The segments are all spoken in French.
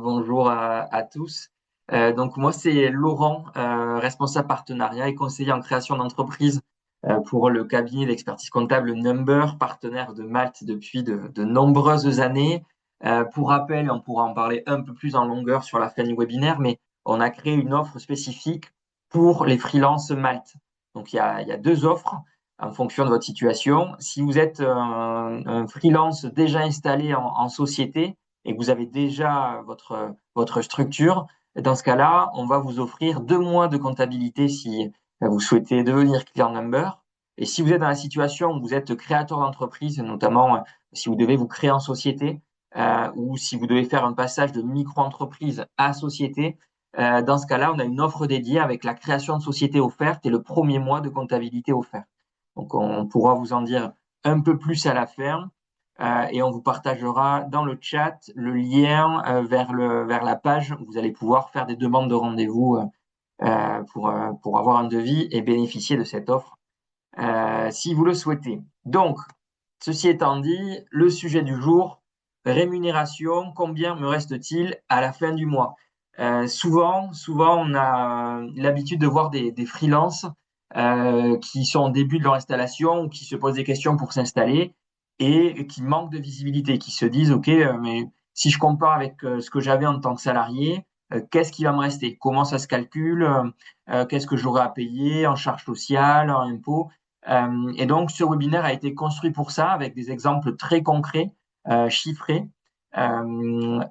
Bonjour à tous. Donc moi c'est Laurent, responsable partenariat et conseiller en création d'entreprise pour le cabinet d'expertise comptable Number, partenaire de Malte depuis de nombreuses années. Pour rappel, on pourra en parler un peu plus en longueur sur la fin du webinaire, mais on a créé une offre spécifique pour les freelances Malte. Donc il y a deux offres en fonction de votre situation. Si vous êtes un freelance déjà installé en société, et que vous avez déjà votre structure, dans ce cas-là, on va vous offrir 2 mois de comptabilité si vous souhaitez devenir client number. Et si vous êtes dans la situation où vous êtes créateur d'entreprise, notamment si vous devez vous créer en société ou si vous devez faire un passage de micro-entreprise à société, dans ce cas-là, on a une offre dédiée avec la création de société offerte et le premier mois de comptabilité offert. Donc, on pourra vous en dire un peu plus à la fin et on vous partagera dans le chat le lien vers la page où vous allez pouvoir faire des demandes de rendez-vous pour avoir un devis et bénéficier de cette offre si vous le souhaitez. Donc, ceci étant dit, le sujet du jour, rémunération, combien me reste-t-il à la fin du mois? Souvent, on a l'habitude de voir des freelances qui sont au début de leur installation ou qui se posent des questions pour s'installer et qui manquent de visibilité, qui se disent, OK, mais si je compare avec ce que j'avais en tant que salarié, qu'est-ce qui va me rester? Comment ça se calcule? Qu'est-ce que j'aurai à payer en charges sociales, en impôts? Et donc, ce webinaire a été construit pour ça, avec des exemples très concrets, chiffrés,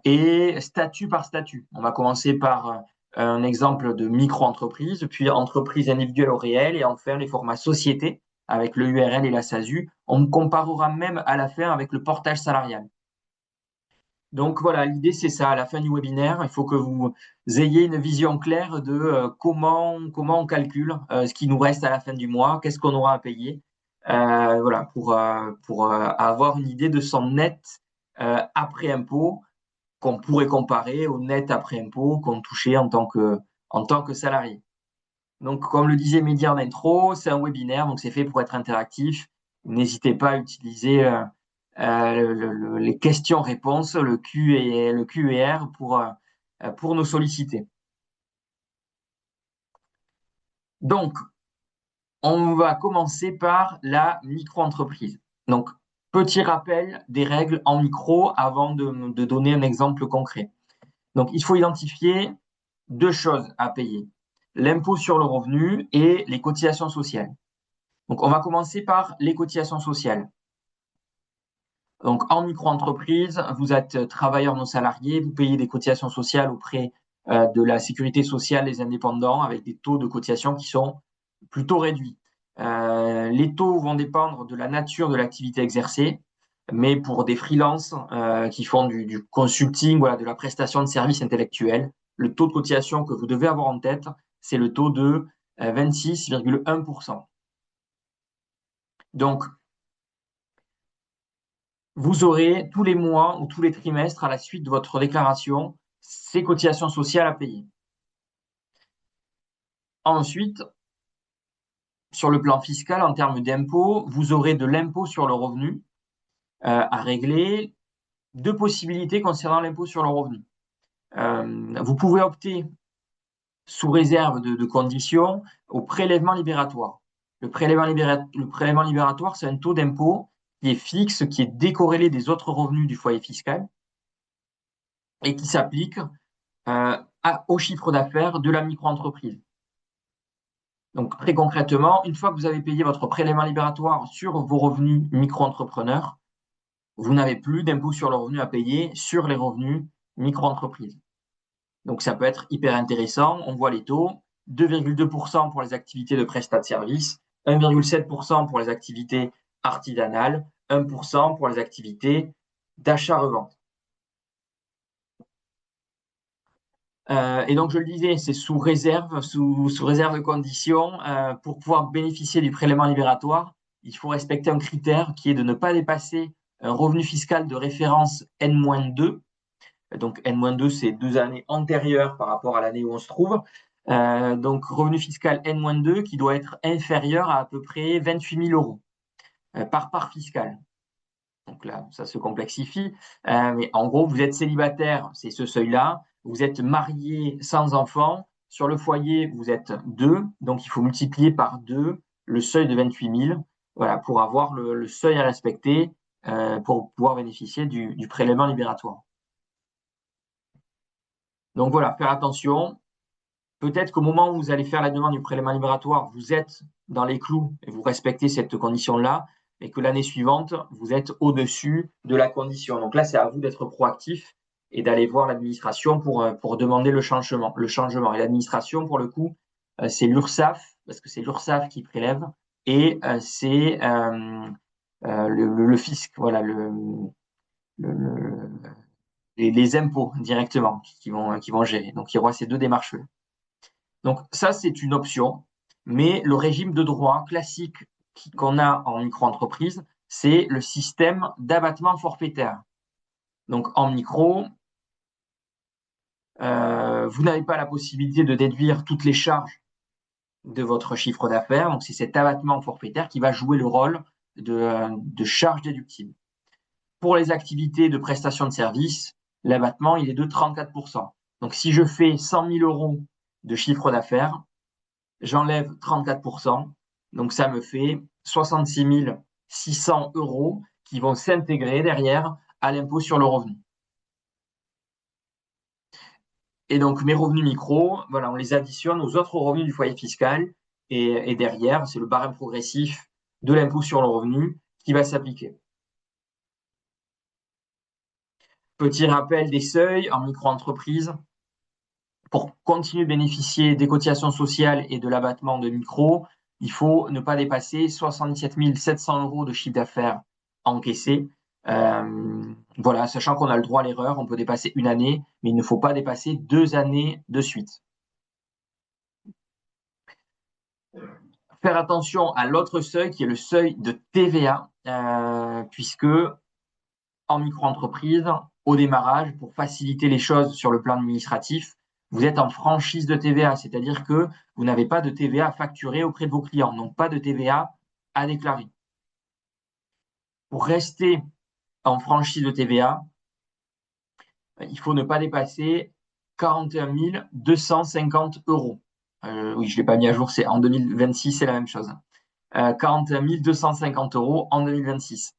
et statut par statut. On va commencer par un exemple de micro-entreprise, puis entreprise individuelle au réel, et enfin les formats société, avec le URL et la SASU. On comparera même à la fin avec le portage salarial. Donc voilà, l'idée c'est ça. À la fin du webinaire, il faut que vous ayez une vision claire de comment on calcule ce qui nous reste à la fin du mois, qu'est-ce qu'on aura à payer, voilà, pour avoir une idée de son net après impôt qu'on pourrait comparer au net après impôt qu'on touchait en tant que salarié. Donc, comme le disait Mehdi en intro, c'est un webinaire, donc c'est fait pour être interactif. N'hésitez pas à utiliser les questions-réponses, le Q et le Q&R pour nous solliciter. Donc, on va commencer par la micro-entreprise. Donc, petit rappel des règles en micro avant de donner un exemple concret. Donc, il faut identifier deux choses à payer, l'impôt sur le revenu et les cotisations sociales. Donc, on va commencer par les cotisations sociales. Donc, en micro-entreprise, vous êtes travailleur non salarié, vous payez des cotisations sociales auprès de la sécurité sociale des indépendants avec des taux de cotisation qui sont plutôt réduits. Les taux vont dépendre de la nature de l'activité exercée, mais pour des freelances qui font du consulting, voilà, de la prestation de services intellectuels, le taux de cotisation que vous devez avoir en tête, c'est le taux de 26,1%. Donc, vous aurez tous les mois ou tous les trimestres à la suite de votre déclaration ces cotisations sociales à payer. Ensuite, sur le plan fiscal, en termes d'impôt, vous aurez de l'impôt sur le revenu à régler. Deux possibilités concernant l'impôt sur le revenu. Vous pouvez opter, sous réserve de conditions, au prélèvement libératoire. Le prélèvement libératoire, c'est un taux d'impôt qui est fixe, qui est décorrélé des autres revenus du foyer fiscal et qui s'applique au chiffre d'affaires de la micro-entreprise. Donc, très concrètement, une fois que vous avez payé votre prélèvement libératoire sur vos revenus micro-entrepreneurs, vous n'avez plus d'impôt sur le revenu à payer sur les revenus micro-entreprises. Donc, ça peut être hyper intéressant. On voit les taux, 2,2% pour les activités de prestat de service, 1,7% pour les activités artisanales, 1% pour les activités d'achat-revente. Et donc, je le disais, c'est sous réserve de conditions. Pour pouvoir bénéficier du prélèvement libératoire, il faut respecter un critère qui est de ne pas dépasser un revenu fiscal de référence N-2. Donc, N-2, c'est 2 années antérieures par rapport à l'année où on se trouve. Donc, revenu fiscal N-2 qui doit être inférieur à peu près 28 000 euros par part fiscale. Donc là, ça se complexifie. Mais en gros, vous êtes célibataire, c'est ce seuil-là. Vous êtes marié sans enfant. Sur le foyer, vous êtes deux. Donc, il faut multiplier par deux le seuil de 28 000, voilà, pour avoir le seuil à respecter pour pouvoir bénéficier du prélèvement libératoire. Donc voilà, faire attention. Peut-être qu'au moment où vous allez faire la demande du prélèvement libératoire, vous êtes dans les clous et vous respectez cette condition-là, et que l'année suivante, vous êtes au-dessus de la condition. Donc là, c'est à vous d'être proactif et d'aller voir l'administration pour demander le changement. Et l'administration, pour le coup, c'est l'URSSAF, parce que c'est l'URSSAF qui prélève, et c'est le fisc, voilà, le, les impôts directement qui vont gérer. Donc, il y aura ces deux démarches-là. Donc ça, c'est une option, mais le régime de droit classique qu'on a en micro-entreprise, c'est le système d'abattement forfaitaire. Donc en micro, vous n'avez pas la possibilité de déduire toutes les charges de votre chiffre d'affaires, donc c'est cet abattement forfaitaire qui va jouer le rôle de charge déductible. Pour les activités de prestation de services, l'abattement, il est de 34%. Donc si je fais 100 000 euros de chiffre d'affaires, j'enlève 34%, donc ça me fait 66 600 euros qui vont s'intégrer derrière à l'impôt sur le revenu. Et donc mes revenus micro, voilà, on les additionne aux autres revenus du foyer fiscal et derrière, c'est le barème progressif de l'impôt sur le revenu qui va s'appliquer. Petit rappel des seuils en micro-entreprise. Pour continuer de bénéficier des cotisations sociales et de l'abattement de micro, il faut ne pas dépasser 77 700 euros de chiffre d'affaires encaissé. Voilà, sachant qu'on a le droit à l'erreur, on peut dépasser une année, mais il ne faut pas dépasser 2 années de suite. Faire attention à l'autre seuil qui est le seuil de TVA, puisque en micro-entreprise, au démarrage, pour faciliter les choses sur le plan administratif, vous êtes en franchise de TVA, c'est-à-dire que vous n'avez pas de TVA à facturer auprès de vos clients, donc pas de TVA à déclarer. Pour rester en franchise de TVA, il faut ne pas dépasser 41 250 euros. Oui, je ne l'ai pas mis à jour, c'est en 2026, c'est la même chose. 41 250 euros en 2026.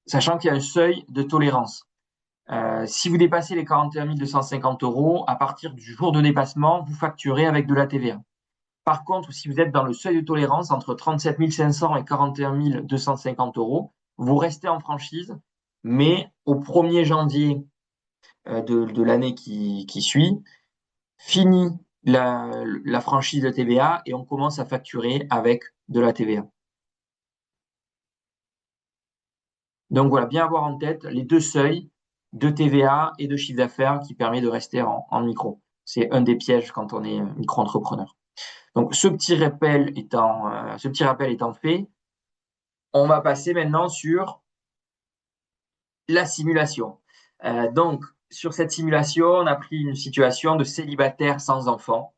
Sachant qu'il y a un seuil de tolérance. Si vous dépassez les 41 250 euros, à partir du jour de dépassement, vous facturez avec de la TVA. Par contre, si vous êtes dans le seuil de tolérance entre 37 500 et 41 250 euros, vous restez en franchise, mais au 1er janvier de l'année qui suit, finit la franchise de TVA et on commence à facturer avec de la TVA. Donc voilà, bien avoir en tête les deux seuils de TVA et de chiffre d'affaires qui permet de rester en micro. C'est un des pièges quand on est micro-entrepreneur. Donc ce petit rappel étant fait, on va passer maintenant sur la simulation. Donc sur cette simulation, on a pris une situation de célibataire sans enfant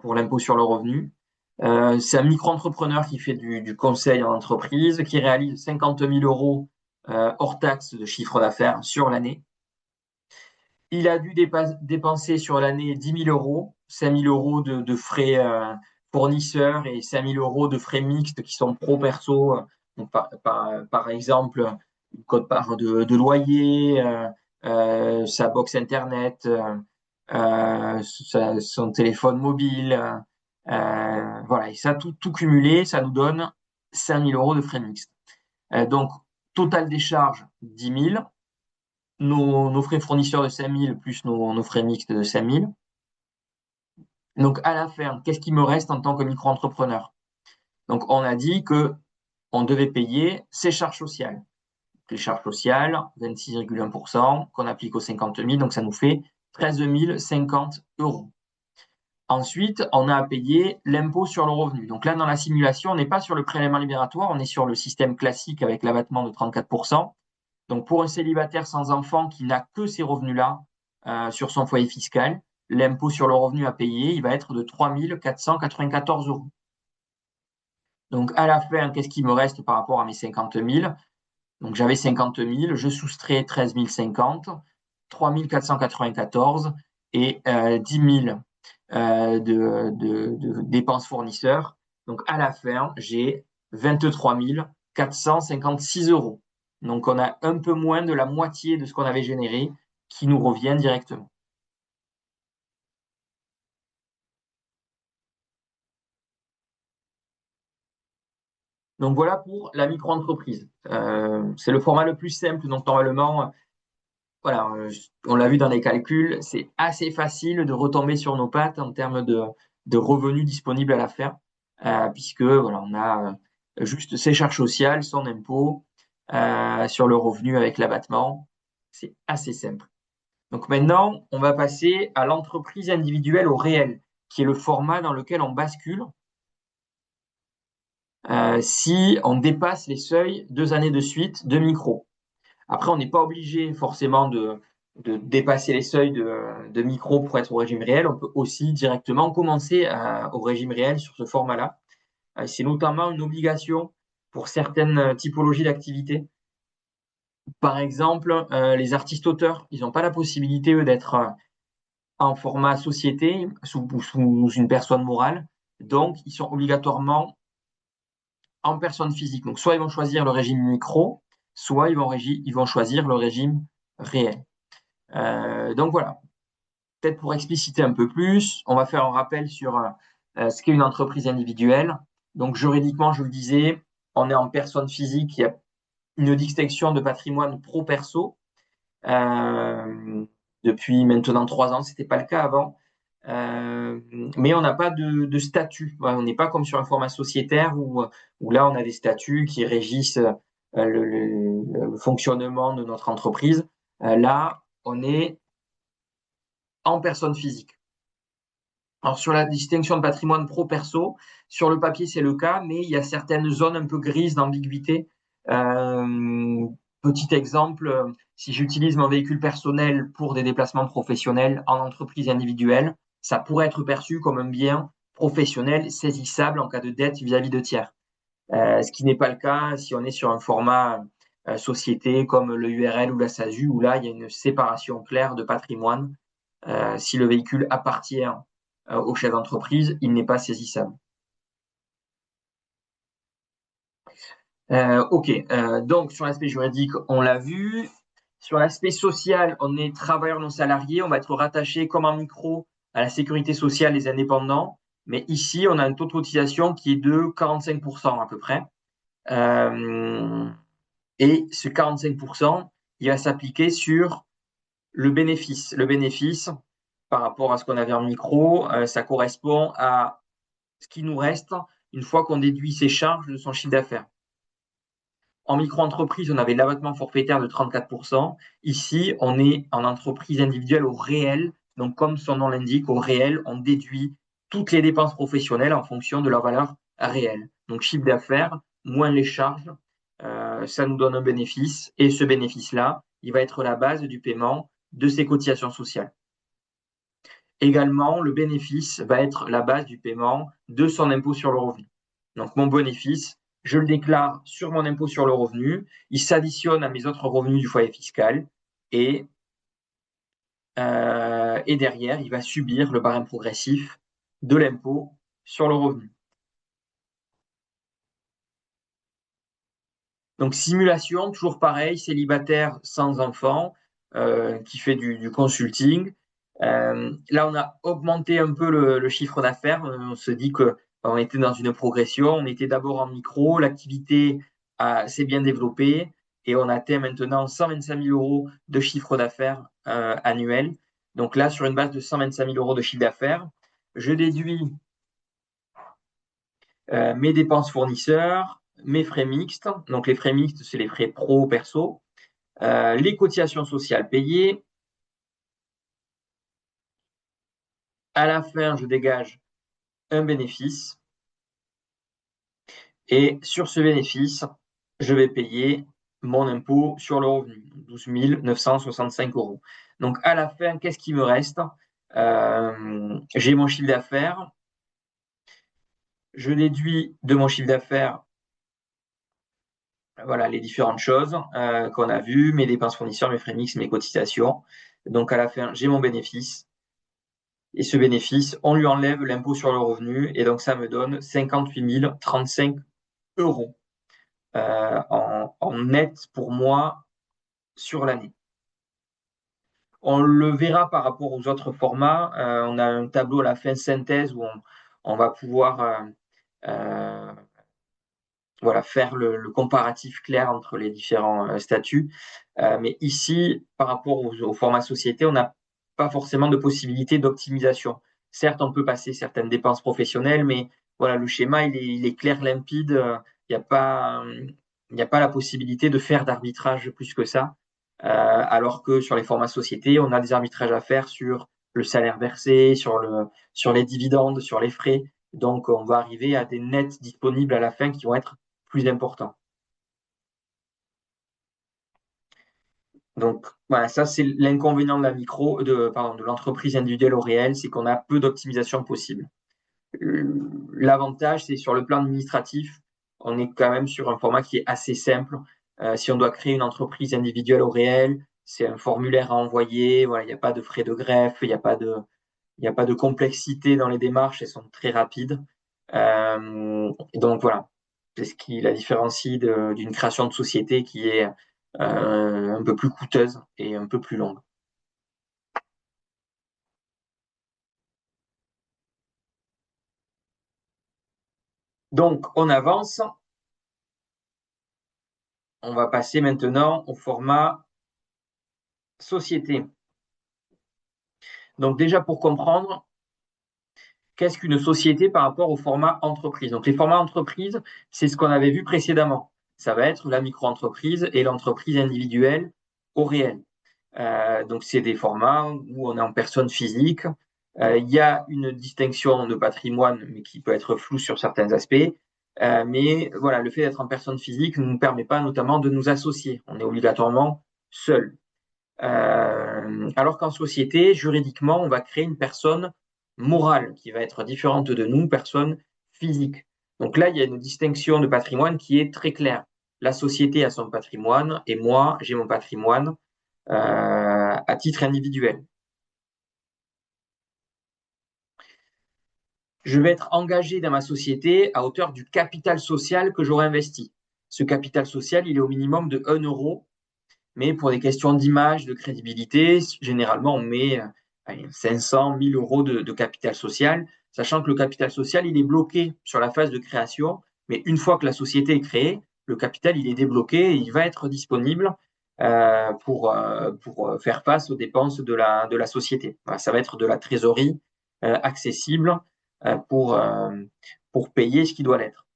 pour l'impôt sur le revenu. C'est un micro-entrepreneur qui fait du conseil en entreprise, qui réalise 50 000 euros hors taxe de chiffre d'affaires sur l'année. Il a dû dépenser sur l'année 10 000 euros, 5 000 euros de frais fournisseurs et 5 000 euros de frais mixtes qui sont pro-perso. Donc par exemple, une quote-part de loyer, sa box Internet, son téléphone mobile. Voilà, et ça, tout cumulé, ça nous donne 5 000 euros de frais mixtes. Donc, total des charges, 10 000. Nos frais fournisseurs de 5 000 plus nos frais mixtes de 5 000. Donc, à la fin, qu'est-ce qui me reste en tant que micro-entrepreneur? Donc, on a dit que on devait payer ses charges sociales. Les charges sociales, 26,1% qu'on applique aux 50 000, donc ça nous fait 13 050 euros. Ensuite, on a à payer l'impôt sur le revenu. Donc là, dans la simulation, on n'est pas sur le prélèvement libératoire, on est sur le système classique avec l'abattement de 34%. Donc pour un célibataire sans enfant qui n'a que ces revenus-là sur son foyer fiscal, l'impôt sur le revenu à payer, il va être de 3 494 euros. Donc, à la fin, qu'est-ce qui me reste par rapport à mes 50 000? Donc, j'avais 50 000, je soustrais 13 050, 3 494 et 10 000 de dépenses fournisseurs. Donc, à la fin, j'ai 23 456 euros. Donc, on a un peu moins de la moitié de ce qu'on avait généré qui nous revient directement. Donc, voilà pour la micro-entreprise. C'est le format le plus simple. Donc, normalement, voilà, on l'a vu dans les calculs, c'est assez facile de retomber sur nos pattes en termes de revenus disponibles à la fin, puisque voilà, on a juste ses charges sociales, son impôt sur le revenu avec l'abattement. C'est assez simple. Donc maintenant, on va passer à l'entreprise individuelle au réel, qui est le format dans lequel on bascule si on dépasse les seuils 2 années de suite de micro. Après, on n'est pas obligé forcément de dépasser les seuils de micro pour être au régime réel. On peut aussi directement commencer au régime réel sur ce format-là. C'est notamment une obligation pour certaines typologies d'activités. Par exemple, les artistes-auteurs, ils n'ont pas la possibilité, eux, d'être en format société sous une personne morale. Donc, ils sont obligatoirement en personne physique. Donc, soit ils vont choisir le régime micro, soit ils vont choisir le régime réel. Donc voilà, peut-être pour expliciter un peu plus, on va faire un rappel sur ce qu'est une entreprise individuelle. Donc juridiquement, je le disais, on est en personne physique, il y a une distinction de patrimoine pro-perso. Depuis maintenant 3 ans, ce n'était pas le cas avant. Euh, mais on n'a pas de statut. Voilà, on n'est pas comme sur un format sociétaire où là, on a des statuts qui régissent le fonctionnement de notre entreprise. Là, on est en personne physique. Alors sur la distinction de patrimoine pro-perso, sur le papier c'est le cas, mais il y a certaines zones un peu grises d'ambiguïté. Euh, Petit exemple, si j'utilise mon véhicule personnel pour des déplacements professionnels en entreprise individuelle, ça pourrait être perçu comme un bien professionnel saisissable en cas de dette vis-à-vis de tiers. Ce qui n'est pas le cas si on est sur un format société comme le URL ou la SASU, où là il y a une séparation claire de patrimoine. Si le véhicule appartient au chef d'entreprise, il n'est pas saisissable. Ok, donc sur l'aspect juridique, on l'a vu. Sur l'aspect social, on est travailleur non salarié, on va être rattaché comme en micro à la sécurité sociale des indépendants. Mais ici, on a un taux de cotisation qui est de 45% à peu près. Euh, et ce 45%, il va s'appliquer sur le bénéfice. Le bénéfice, par rapport à ce qu'on avait en micro, ça correspond à ce qui nous reste une fois qu'on déduit ses charges de son chiffre d'affaires. En micro-entreprise, on avait l'abattement forfaitaire de 34%. Ici, on est en entreprise individuelle au réel. Donc, comme son nom l'indique, au réel, on déduit toutes les dépenses professionnelles en fonction de leur valeur réelle. Donc, chiffre d'affaires moins les charges, ça nous donne un bénéfice. Et ce bénéfice-là, il va être la base du paiement de ces cotisations sociales. Également, le bénéfice va être la base du paiement de son impôt sur le revenu. Donc, mon bénéfice, je le déclare sur mon impôt sur le revenu, il s'additionne à mes autres revenus du foyer fiscal et, et derrière, il va subir le barème progressif de l'impôt sur le revenu. Donc, simulation, toujours pareil, célibataire sans enfant, qui fait du consulting. Là, on a augmenté un peu le chiffre d'affaires. On se dit que on était dans une progression. On était d'abord en micro, l'activité s'est bien développée et on atteint maintenant 125 000 euros de chiffre d'affaires annuel. Donc là, sur une base de 125 000 euros de chiffre d'affaires, je déduis mes dépenses fournisseurs, mes frais mixtes. Donc les frais mixtes, c'est les frais pro-perso, les cotisations sociales payées. À la fin, je dégage un bénéfice et sur ce bénéfice, je vais payer mon impôt sur le revenu, 12 965 euros. Donc à la fin, qu'est-ce qui me reste? J'ai mon chiffre d'affaires, Je déduis de mon chiffre d'affaires, voilà, les différentes choses qu'on a vues, mes dépenses fournisseurs, mes frais mixtes, mes cotisations. Donc à la fin, j'ai mon bénéfice. Et ce bénéfice, on lui enlève l'impôt sur le revenu. Et donc ça me donne 58 035 euros en net pour moi sur l'année. On le verra par rapport aux autres formats. On a un tableau à la fin synthèse où on va pouvoir euh, voilà, faire le comparatif clair entre les différents statuts. Mais ici, par rapport au format société, on n'a pas forcément de possibilité d'optimisation. Certes, on peut passer certaines dépenses professionnelles, mais voilà, le schéma, il est clair, limpide. Il n'y a pas, il n'y a pas la possibilité de faire d'arbitrage plus que ça. Alors que sur les formats société, on a des arbitrages à faire sur le salaire versé, sur les dividendes, sur les frais. Donc, on va arriver à des nets disponibles à la fin qui vont être plus importants. Donc, voilà, ça, c'est l'inconvénient de la de l'entreprise individuelle au réel, c'est qu'on a peu d'optimisation possible. L'avantage, c'est sur le plan administratif, on est quand même sur un format qui est assez simple. Si on doit créer une entreprise individuelle au réel, c'est un formulaire à envoyer. Voilà, il n'y a pas de frais de greffe, il n'y a pas de complexité dans les démarches, elles sont très rapides. Donc voilà, c'est ce qui la différencie d'une création de société qui est un peu plus coûteuse et un peu plus longue. Donc on avance, on va passer maintenant au format société. Donc déjà pour comprendre, qu'est-ce qu'une société par rapport au format entreprise? Donc les formats entreprise, c'est ce qu'on avait vu précédemment. Ça va être la micro-entreprise et l'entreprise individuelle au réel. Donc c'est des formats où on est en personne physique. Il y a une distinction de patrimoine, mais qui peut être floue sur certains aspects. Mais voilà, le fait d'être en personne physique ne nous permet pas notamment de nous associer. On est obligatoirement seul. Alors qu'en société, juridiquement, on va créer une personne morale qui va être différente de nous, personne physique. Donc là, il y a une distinction de patrimoine qui est très claire. La société a son patrimoine et moi, j'ai mon patrimoine à titre individuel. Je vais être engagé dans ma société à hauteur du capital social que j'aurai investi. Ce capital social, il est au minimum de 1 euro, mais pour des questions d'image, de crédibilité, généralement, on met 500, 1000 euros de capital social, sachant que le capital social, il est bloqué sur la phase de création, mais une fois que la société est créée, le capital, il est débloqué et il va être disponible pour faire face aux dépenses de la société. Voilà, ça va être de la trésorerie accessible euh, pour, euh, pour payer ce qui doit l'être.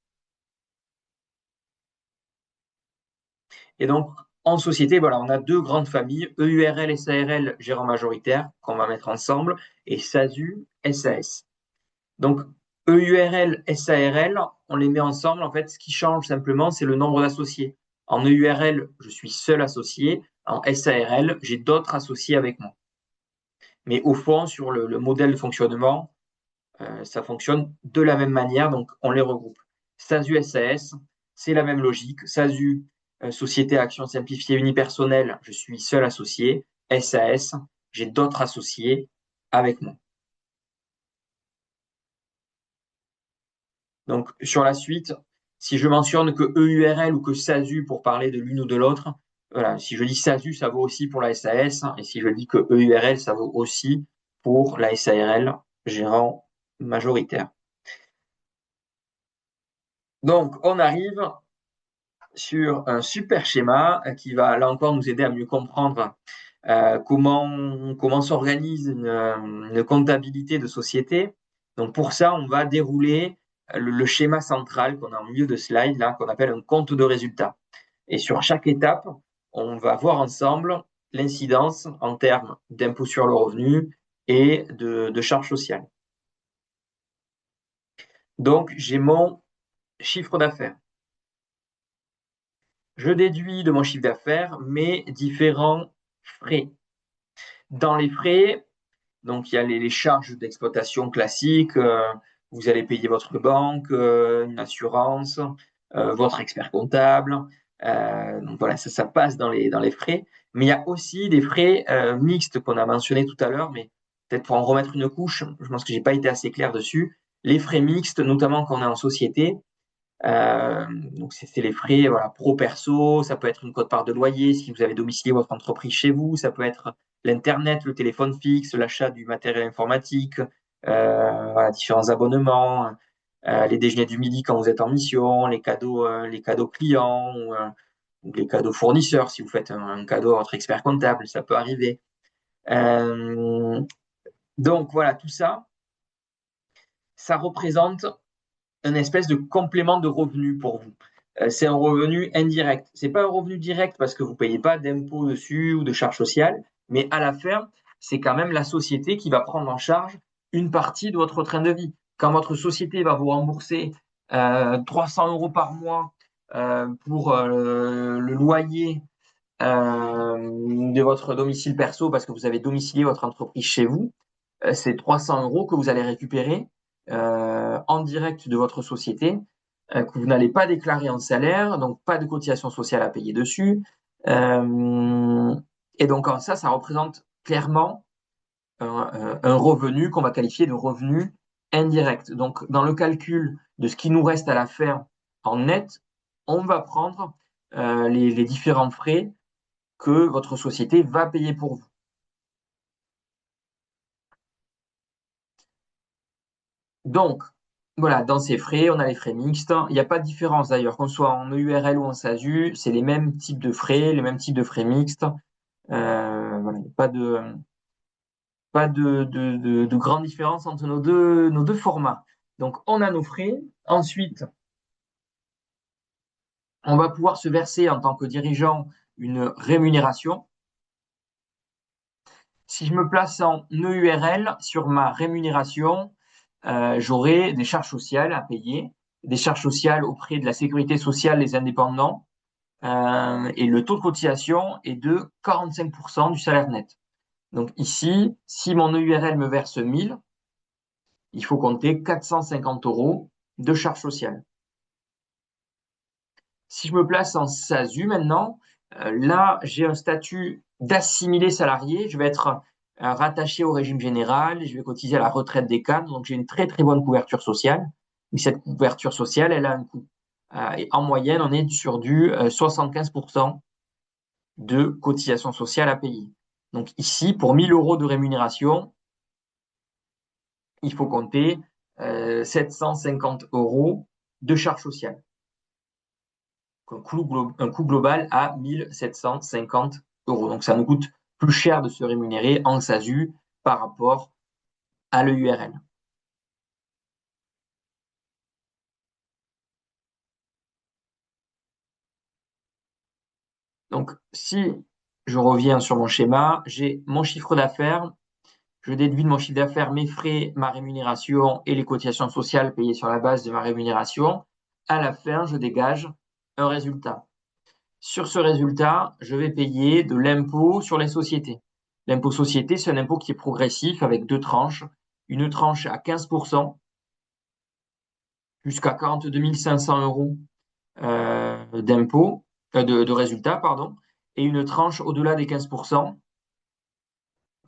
Et donc, en société, voilà, on a deux grandes familles, EURL, SARL, gérant majoritaire, qu'on va mettre ensemble, et SASU, SAS. Donc, EURL, SARL, on les met ensemble. En fait, ce qui change simplement, c'est le nombre d'associés. En EURL, je suis seul associé. En SARL, j'ai d'autres associés avec moi. Mais au fond, sur le modèle de fonctionnement, ça fonctionne de la même manière, donc on les regroupe. SASU, SAS, c'est la même logique. SASU, Société à action simplifiée unipersonnelle, je suis seul associé. SAS, j'ai d'autres associés avec moi. Donc sur la suite, si je mentionne que EURL ou que SASU pour parler de l'une ou de l'autre, voilà, si je dis SASU, ça vaut aussi pour la SAS, et si je dis que EURL, ça vaut aussi pour la SARL, gérant majoritaire. Donc, on arrive sur un super schéma qui va là encore nous aider à mieux comprendre comment s'organise une comptabilité de société. Donc pour ça, on va dérouler le schéma central qu'on a en milieu de slide, là, qu'on appelle un compte de résultat. Et sur chaque étape, on va voir ensemble l'incidence en termes d'impôt sur le revenu et de charges sociales. Donc, j'ai mon chiffre d'affaires. Je déduis de mon chiffre d'affaires mes différents frais. Dans les frais, donc il y a les charges d'exploitation classiques, vous allez payer votre banque, une assurance, votre expert comptable. Donc voilà, ça passe dans les frais. Mais il y a aussi des frais mixtes qu'on a mentionnés tout à l'heure, mais peut-être pour en remettre une couche, je pense que j'ai pas été assez clair dessus. Les frais mixtes, notamment quand on est en société, donc c'est les frais voilà, pro-perso, ça peut être une quote-part de loyer si vous avez domicilié votre entreprise chez vous, ça peut être l'Internet, le téléphone fixe, l'achat du matériel informatique, voilà, différents abonnements, les déjeuners du midi quand vous êtes en mission, les cadeaux clients ou les cadeaux fournisseurs si vous faites un cadeau à votre expert comptable, ça peut arriver. Euh, donc voilà, tout ça, ça représente un espèce de complément de revenu pour vous. C'est un revenu indirect. C'est pas un revenu direct parce que vous payez pas d'impôts dessus ou de charges sociales, mais à la fin, c'est quand même la société qui va prendre en charge une partie de votre train de vie. Quand votre société va vous rembourser 300 euros par mois pour le loyer de votre domicile perso parce que vous avez domicilié votre entreprise chez vous, c'est 300 euros que vous allez récupérer en direct de votre société, que vous n'allez pas déclarer en salaire, donc pas de cotisation sociale à payer dessus. Euh, et donc ça représente clairement un revenu qu'on va qualifier de revenu indirect. Donc dans le calcul de ce qui nous reste à la fin en net, on va prendre les différents frais que votre société va payer pour vous. Donc, voilà, dans ces frais, on a les frais mixtes. Il n'y a pas de différence d'ailleurs, qu'on soit en EURL ou en SASU, c'est les mêmes types de frais, les mêmes types de frais mixtes. Voilà, il n'y a pas de grande différence entre nos deux formats. Donc, on a nos frais. Ensuite, on va pouvoir se verser en tant que dirigeant une rémunération. Si je me place en EURL sur ma rémunération, j'aurai des charges sociales à payer, des charges sociales auprès de la sécurité sociale des indépendants, et le taux de cotisation est de 45% du salaire net. Donc ici, si mon EURL me verse 1000, il faut compter 450 euros de charges sociales. Si je me place en SASU maintenant, là, j'ai un statut d'assimilé salarié. Je vais être rattaché au régime général. Je vais cotiser à la retraite des cadres. Donc, j'ai une très, très bonne couverture sociale. Mais cette couverture sociale, elle a un coût. Et en moyenne, on est sur du 75% de cotisation sociale à payer. Donc, ici, pour 1000 euros de rémunération, il faut compter 750 euros de charges sociales. Un coût global à 1750 euros. Donc, ça nous coûte plus cher de se rémunérer en SASU par rapport à l'EURL. Donc, si je reviens sur mon schéma, j'ai mon chiffre d'affaires, je déduis de mon chiffre d'affaires mes frais, ma rémunération et les cotisations sociales payées sur la base de ma rémunération. À la fin, je dégage un résultat. Sur ce résultat, je vais payer de l'impôt sur les sociétés. L'impôt société, c'est un impôt qui est progressif avec deux tranches. Une tranche à 15% jusqu'à 42 500 euros d'impôt, de résultat, pardon, et une tranche au-delà des 15%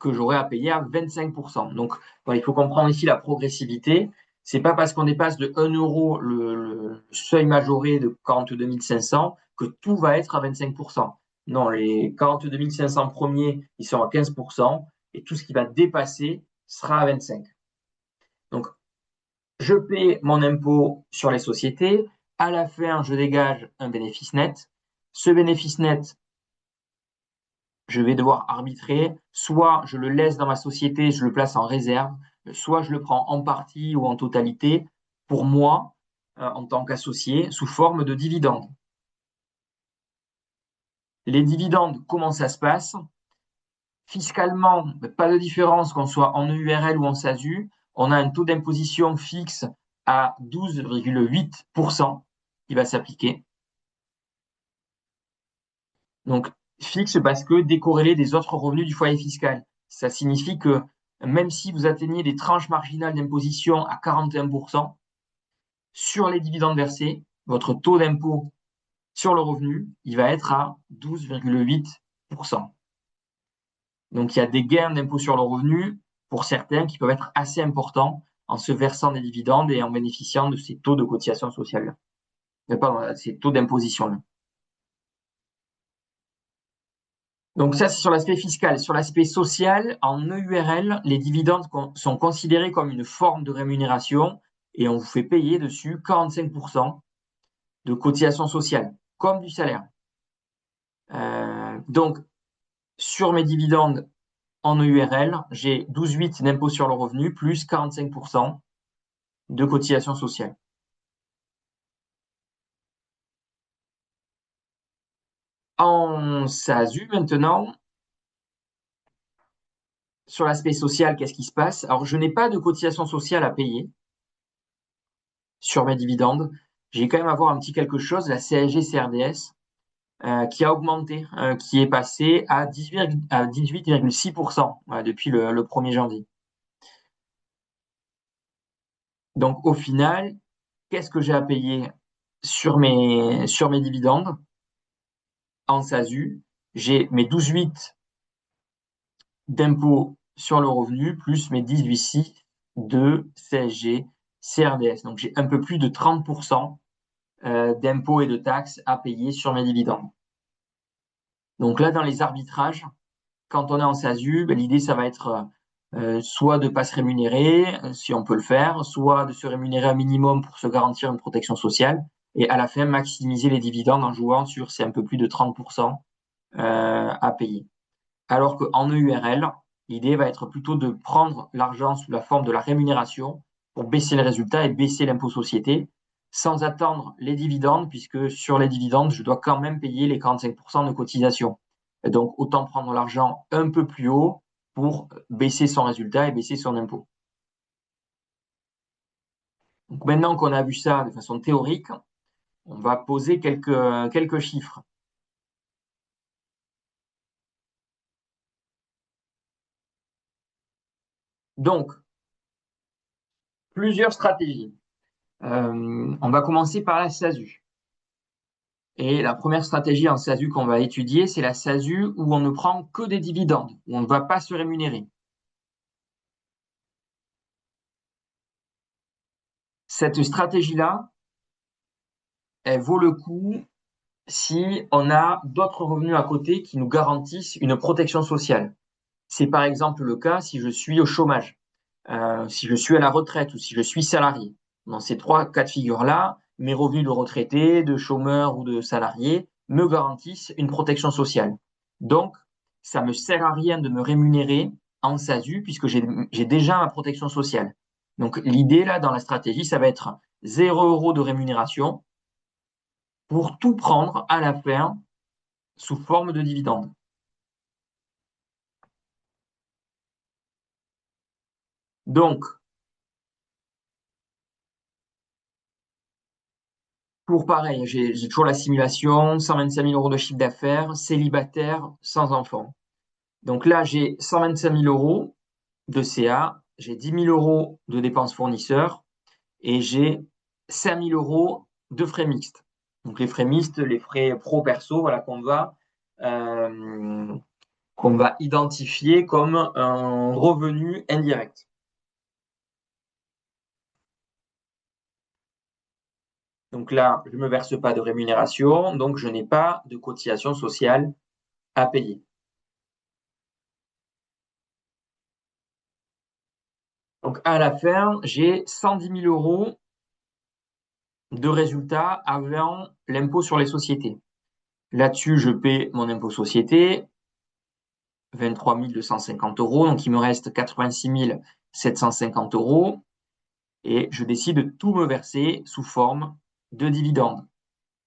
que j'aurai à payer à 25%. Donc, voilà, il faut comprendre ici la progressivité. C'est pas parce qu'on dépasse de 1 euro le seuil majoré de 42 500 que tout va être à 25%. Non, les 42 500 premiers, ils sont à 15% et tout ce qui va dépasser sera à 25%. Donc, je paie mon impôt sur les sociétés. À la fin, je dégage un bénéfice net. Ce bénéfice net, je vais devoir arbitrer. Soit je le laisse dans ma société, je le place en réserve, soit je le prends en partie ou en totalité pour moi, en tant qu'associé, sous forme de dividendes. Les dividendes, comment ça se passe? Fiscalement, pas de différence qu'on soit en EURL ou en SASU. On a un taux d'imposition fixe à 12,8% qui va s'appliquer. Donc, fixe parce que décorrélé des autres revenus du foyer fiscal. Ça signifie que même si vous atteignez des tranches marginales d'imposition à 41%, sur les dividendes versés, votre taux d'impôt sur le revenu, il va être à 12,8%. Donc, il y a des gains d'impôt sur le revenu pour certains qui peuvent être assez importants en se versant des dividendes et en bénéficiant de ces taux de cotisation sociale. Pardon, ces taux d'imposition. Donc ça, c'est sur l'aspect fiscal. Sur l'aspect social, en EURL, les dividendes sont considérés comme une forme de rémunération et on vous fait payer dessus 45% de cotisation sociale, comme du salaire. Donc, sur mes dividendes en EURL, j'ai 12,8 d'impôt sur le revenu plus 45% de cotisation sociale. En SASU, maintenant, sur l'aspect social, qu'est-ce qui se passe? Alors, je n'ai pas de cotisation sociale à payer sur mes dividendes. J'ai quand même à avoir un petit quelque chose, la CSG-CRDS, qui a augmenté, qui est passé à 18,6% depuis le 1er janvier. Donc, au final, qu'est-ce que j'ai à payer sur mes dividendes en SASU? J'ai mes 12,8 d'impôt sur le revenu plus mes 18,6 de CSG, CRDS. Donc, j'ai un peu plus de 30% d'impôts et de taxes à payer sur mes dividendes. Donc là, dans les arbitrages, quand on est en SASU, ben, l'idée, ça va être soit de ne pas se rémunérer, si on peut le faire, soit de se rémunérer un minimum pour se garantir une protection sociale, et à la fin, maximiser les dividendes en jouant sur c'est un peu plus de 30% à payer. Alors qu'en EURL, l'idée va être plutôt de prendre l'argent sous la forme de la rémunération pour baisser le résultat et baisser l'impôt société, sans attendre les dividendes, puisque sur les dividendes, je dois quand même payer les 45% de cotisation. Et donc, autant prendre l'argent un peu plus haut pour baisser son résultat et baisser son impôt. Donc, maintenant qu'on a vu ça de façon théorique, on va poser quelques chiffres. Donc, plusieurs stratégies. On va commencer par la SASU. Et la première stratégie en SASU qu'on va étudier, c'est la SASU où on ne prend que des dividendes, où on ne va pas se rémunérer. Cette stratégie-là, elle vaut le coup si on a d'autres revenus à côté qui nous garantissent une protection sociale. C'est par exemple le cas si je suis au chômage, si je suis à la retraite ou si je suis salarié. Dans ces trois cas de figure-là, mes revenus de retraité, de chômeur ou de salarié me garantissent une protection sociale. Donc, ça me sert à rien de me rémunérer en SASU puisque j'ai déjà ma protection sociale. Donc, l'idée là dans la stratégie, ça va être 0 € de rémunération pour tout prendre à la fin sous forme de dividende. Donc, pour pareil, j'ai toujours la simulation, 125 000 € de chiffre d'affaires, célibataire, sans enfant. Donc là, j'ai 125 000 € de CA, j'ai 10 000 € de dépenses fournisseurs et j'ai 5 000 € de frais mixtes. Donc les frais mixtes, les frais pro-perso, voilà, qu'on va identifier comme un revenu indirect. Donc là, je ne me verse pas de rémunération, donc je n'ai pas de cotisation sociale à payer. Donc à la fin, j'ai 110 000 € de résultats avant l'impôt sur les sociétés. Là-dessus, je paie mon impôt société, 23 250 €, donc il me reste 86 750 € et je décide de tout me verser sous forme de dividendes.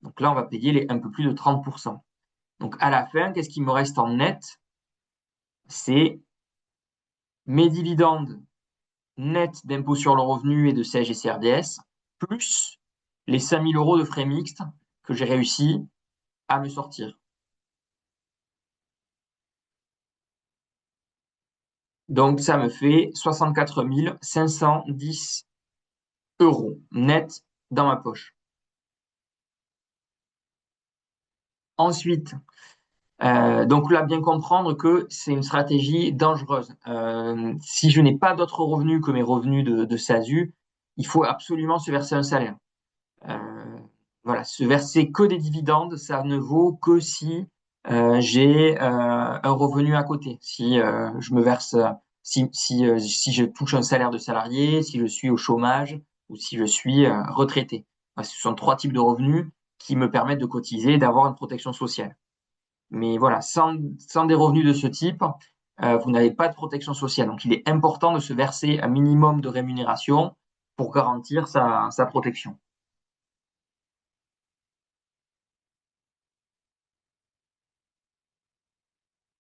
Donc là, on va payer les un peu plus de 30%. Donc à la fin, qu'est-ce qui me reste en net? C'est mes dividendes nets d'impôt sur le revenu et de CSG-CRDS, plus les 5 000 € de frais mixtes que j'ai réussi à me sortir. Donc, ça me fait 64 510 euros net dans ma poche. Ensuite, donc là, bien comprendre que c'est une stratégie dangereuse. Si je n'ai pas d'autres revenus que mes revenus de SASU, il faut absolument se verser un salaire. Euh, voilà, se verser que des dividendes, ça ne vaut que si j'ai un revenu à côté. Si je me verse, si je touche un salaire de salarié, si je suis au chômage ou si je suis retraité. Ce sont trois types de revenus qui me permettent de cotiser et d'avoir une protection sociale. Mais voilà, sans des revenus de ce type, vous n'avez pas de protection sociale. Donc, il est important de se verser un minimum de rémunération pour garantir sa protection.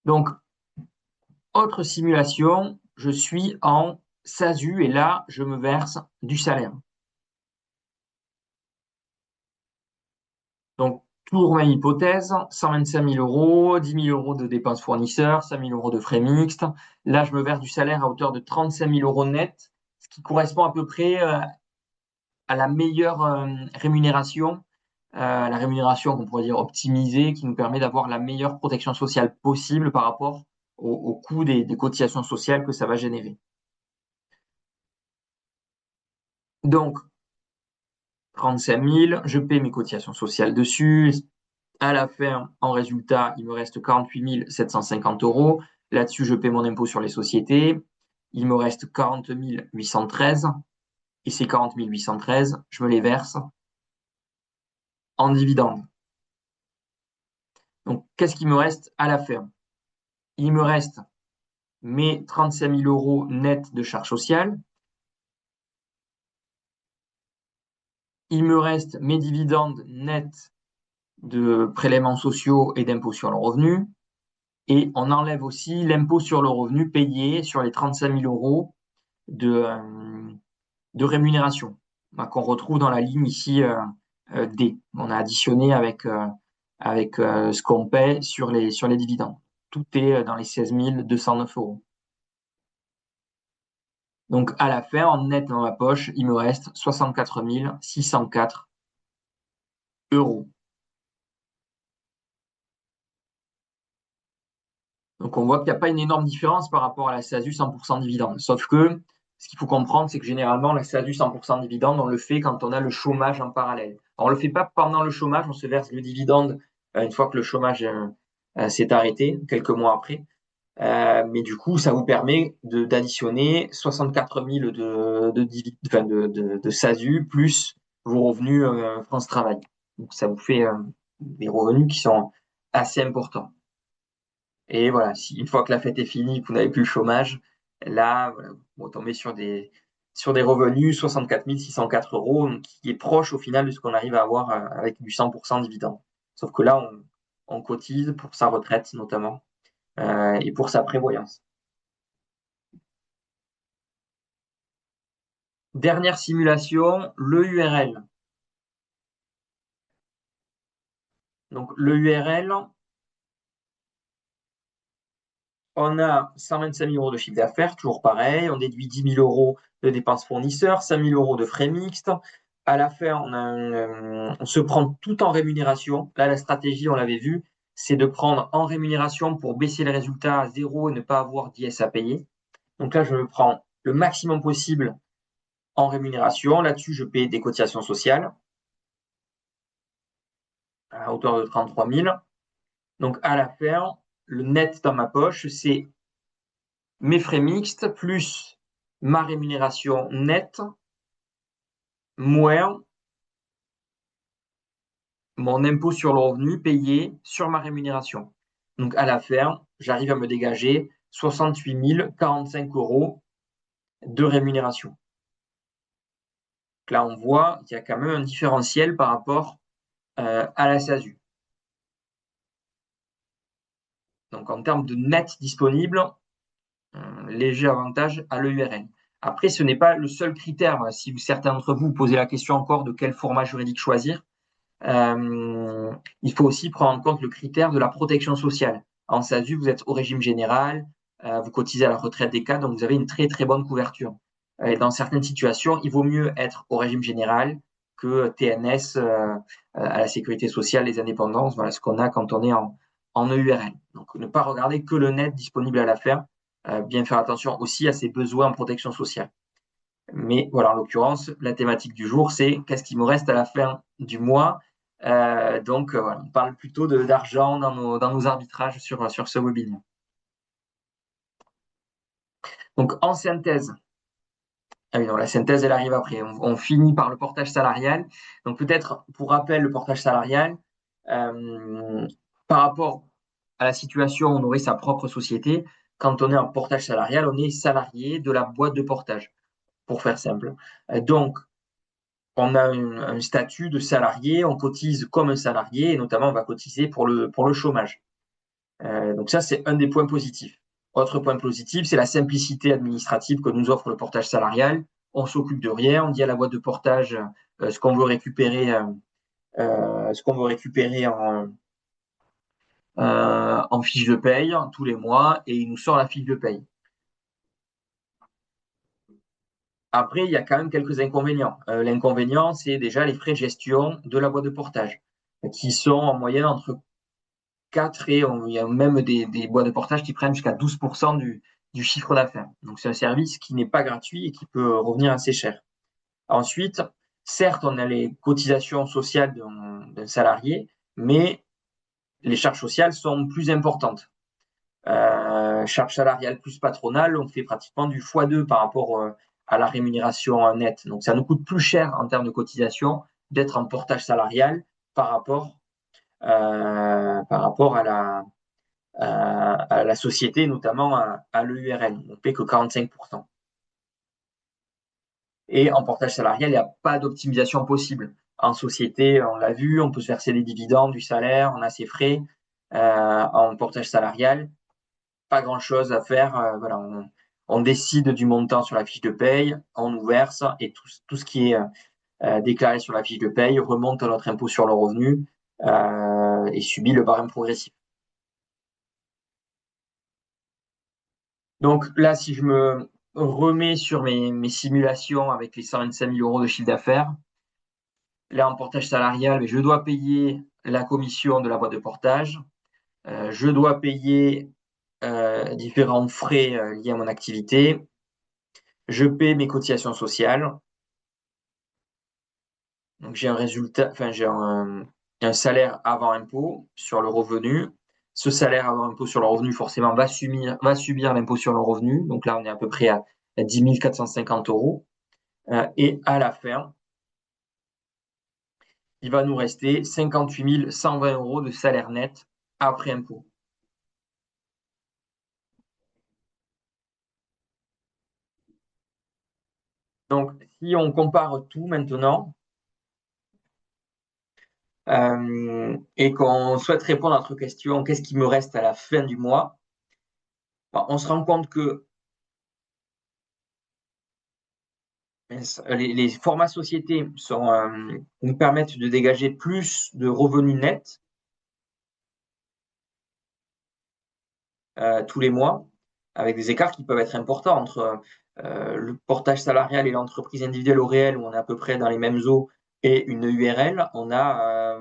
Donc, autre simulation, je suis en SASU et là, je me verse du salaire. Donc, toujours même hypothèse, 125 000 euros, 10 000 euros de dépenses fournisseurs, 5 000 euros de frais mixtes. Là, je me verse du salaire à hauteur de 35 000 euros net, ce qui correspond à peu près à la meilleure rémunération, la rémunération qu'on pourrait dire optimisée, qui nous permet d'avoir la meilleure protection sociale possible par rapport au coût des cotisations sociales que ça va générer. Donc, 35 000, je paie mes cotisations sociales dessus. À la fin, en résultat, il me reste 48 750 euros. Là-dessus, je paie mon impôt sur les sociétés. Il me reste 40 813. Et ces 40 813, je me les verse en dividendes. Donc, qu'est-ce qui me reste à la fin? Il me reste mes 35 000 euros nets de charges sociales. Il me reste mes dividendes nets de prélèvements sociaux et d'impôts sur le revenu. Et on enlève aussi l'impôt sur le revenu payé sur les 35 000 euros de rémunération qu'on retrouve dans la ligne ici D. On a additionné avec ce qu'on paie sur les dividendes. Tout est dans les 16 209 euros. Donc, à la fin, en net dans ma poche, il me reste 64 604 euros. Donc, on voit qu'il n'y a pas une énorme différence par rapport à la SASU 100% dividende. Sauf que ce qu'il faut comprendre, c'est que généralement, la SASU 100% dividende, on le fait quand on a le chômage en parallèle. On ne le fait pas pendant le chômage, on se verse le dividende une fois que le chômage s'est arrêté, quelques mois après. Mais du coup, ça vous permet d'additionner 64 000 de SASU plus vos revenus France Travail. Donc, ça vous fait des revenus qui sont assez importants. Et voilà, si une fois que la fête est finie, que vous n'avez plus le chômage, là, voilà, vous tombez sur des revenus 64 604 euros, donc qui est proche au final de ce qu'on arrive à avoir avec du 100% dividende. Sauf que là, on cotise pour sa retraite notamment et pour sa prévoyance. Dernière simulation, le URL. Donc le URL, on a 125 000 euros de chiffre d'affaires, toujours pareil. On déduit 10 000 euros de dépenses fournisseurs, 5 000 euros de frais mixtes. À la fin, on se prend tout en rémunération. Là, la stratégie, on l'avait vu, c'est de prendre en rémunération pour baisser les résultats à zéro et ne pas avoir d'IS à payer. Donc là, je me prends le maximum possible en rémunération. Là-dessus, je paie des cotisations sociales à hauteur de 33 000. Donc à la fin, le net dans ma poche, c'est mes frais mixtes plus ma rémunération nette moins mon impôt sur le revenu payé sur ma rémunération. Donc à la fin, j'arrive à me dégager 68 045 euros de rémunération. Donc là, on voit qu'il y a quand même un différentiel par rapport à la SASU. Donc en termes de net disponible, léger avantage à l'EURL. Après, ce n'est pas le seul critère. Si certains d'entre vous posez la question encore de quel format juridique choisir, il faut aussi prendre en compte le critère de la protection sociale. En SASU, vous êtes au régime général, vous cotisez à la retraite des cadres, donc vous avez une très très bonne couverture. Et dans certaines situations, il vaut mieux être au régime général que TNS à la sécurité sociale, les indépendances, voilà ce qu'on a quand on est en EURL. Donc ne pas regarder que le net disponible à la fin, bien faire attention aussi à ses besoins en protection sociale. Mais voilà, en l'occurrence, la thématique du jour, c'est qu'est-ce qui me reste à la fin du mois. Voilà, on parle plutôt d'argent dans nos arbitrages sur ce webinaire. Donc, en synthèse, ah oui, non, la synthèse, elle arrive après. On finit par le portage salarial. Donc, peut-être, pour rappel, le portage salarial, euh, par rapport à la situation, on aurait sa propre société. Quand on est en portage salarial, on est salarié de la boîte de portage, pour faire simple. Donc, on a un statut de salarié, on cotise comme un salarié, et notamment, on va cotiser pour le chômage. Donc ça, c'est un des points positifs. Autre point positif, c'est la simplicité administrative que nous offre le portage salarial. On s'occupe de rien, on dit à la boîte de portage ce qu'on veut récupérer, en fiche de paye tous les mois et il nous sort la fiche de paye. Après, il y a quand même quelques inconvénients. L'inconvénient, c'est déjà les frais de gestion de la boîte de portage, qui sont en moyenne entre 4 et il y a même des boîtes de portage qui prennent jusqu'à 12% du chiffre d'affaires. Donc, c'est un service qui n'est pas gratuit et qui peut revenir assez cher. Ensuite, certes, on a les cotisations sociales d'un salarié, mais les charges sociales sont plus importantes. Charges salariales plus patronales, on fait pratiquement du x2 par rapport à la rémunération nette. Donc, ça nous coûte plus cher en termes de cotisation d'être en portage salarial par rapport, à la société, notamment à l'EURL. On ne paie que 45%. Et en portage salarial, il n'y a pas d'optimisation possible. En société, on l'a vu, on peut se verser des dividendes, du salaire, on a ses frais. En portage salarial, pas grand-chose à faire. Voilà, on décide du montant sur la fiche de paye, on nous verse et tout ce qui est déclaré sur la fiche de paye remonte à notre impôt sur le revenu et subit le barème progressif. Donc là, si je me remets sur mes simulations avec les 125 000 euros de chiffre d'affaires, là, en portage salarial, je dois payer la commission de la boîte de portage, je dois payer différents frais liés à mon activité, je paie mes cotisations sociales, donc j'ai un résultat, enfin j'ai un salaire avant impôt sur le revenu. Ce salaire avant impôt sur le revenu, forcément, va subir l'impôt sur le revenu. Donc là, on est à peu près à 10 450 euros. Et à la fin, il va nous rester 58 120 euros de salaire net après impôt. Donc, si on compare tout maintenant et qu'on souhaite répondre à notre question, qu'est-ce qui me reste à la fin du mois, on se rend compte que les formats sociétés nous permettent de dégager plus de revenus nets tous les mois, avec des écarts qui peuvent être importants entre le portage salarial et l'entreprise individuelle au réel, où on est à peu près dans les mêmes eaux, et une URL, on a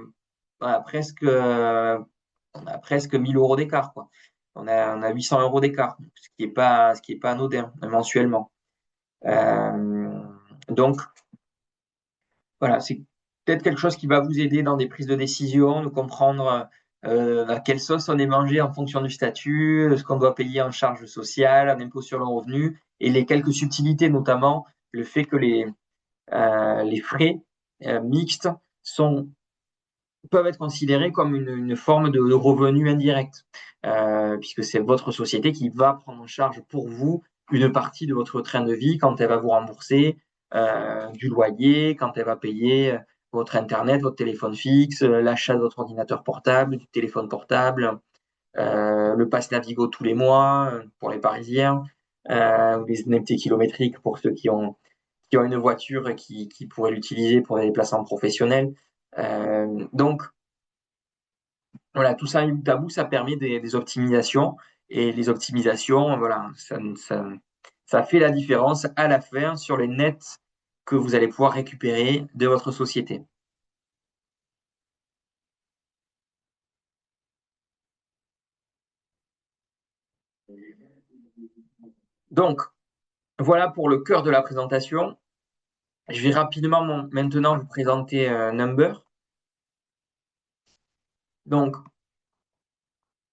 presque 1000 euros d'écart, quoi. On a 800 euros d'écart, ce qui est pas anodin mensuellement. Donc, voilà, c'est peut-être quelque chose qui va vous aider dans des prises de décision, de comprendre à quelle sauce on est mangé en fonction du statut, ce qu'on doit payer en charge sociale, en impôt sur le revenu, et les quelques subtilités, notamment le fait que les frais mixtes peuvent être considérés comme une forme de revenu indirect, puisque c'est votre société qui va prendre en charge pour vous une partie de votre train de vie quand elle va vous rembourser du loyer, quand elle va payer votre Internet, votre téléphone fixe, l'achat de votre ordinateur portable, du téléphone portable, le pass Navigo tous les mois pour les Parisiens, les indemnités kilométriques pour ceux qui ont une voiture et qui pourraient l'utiliser pour des déplacements professionnels. Donc, voilà, tout ça, bout à bout, ça permet des optimisations Et les optimisations, voilà, ça fait la différence à la fin sur les nets que vous allez pouvoir récupérer de votre société. Donc, voilà pour le cœur de la présentation. Je vais rapidement maintenant vous présenter Number. Donc,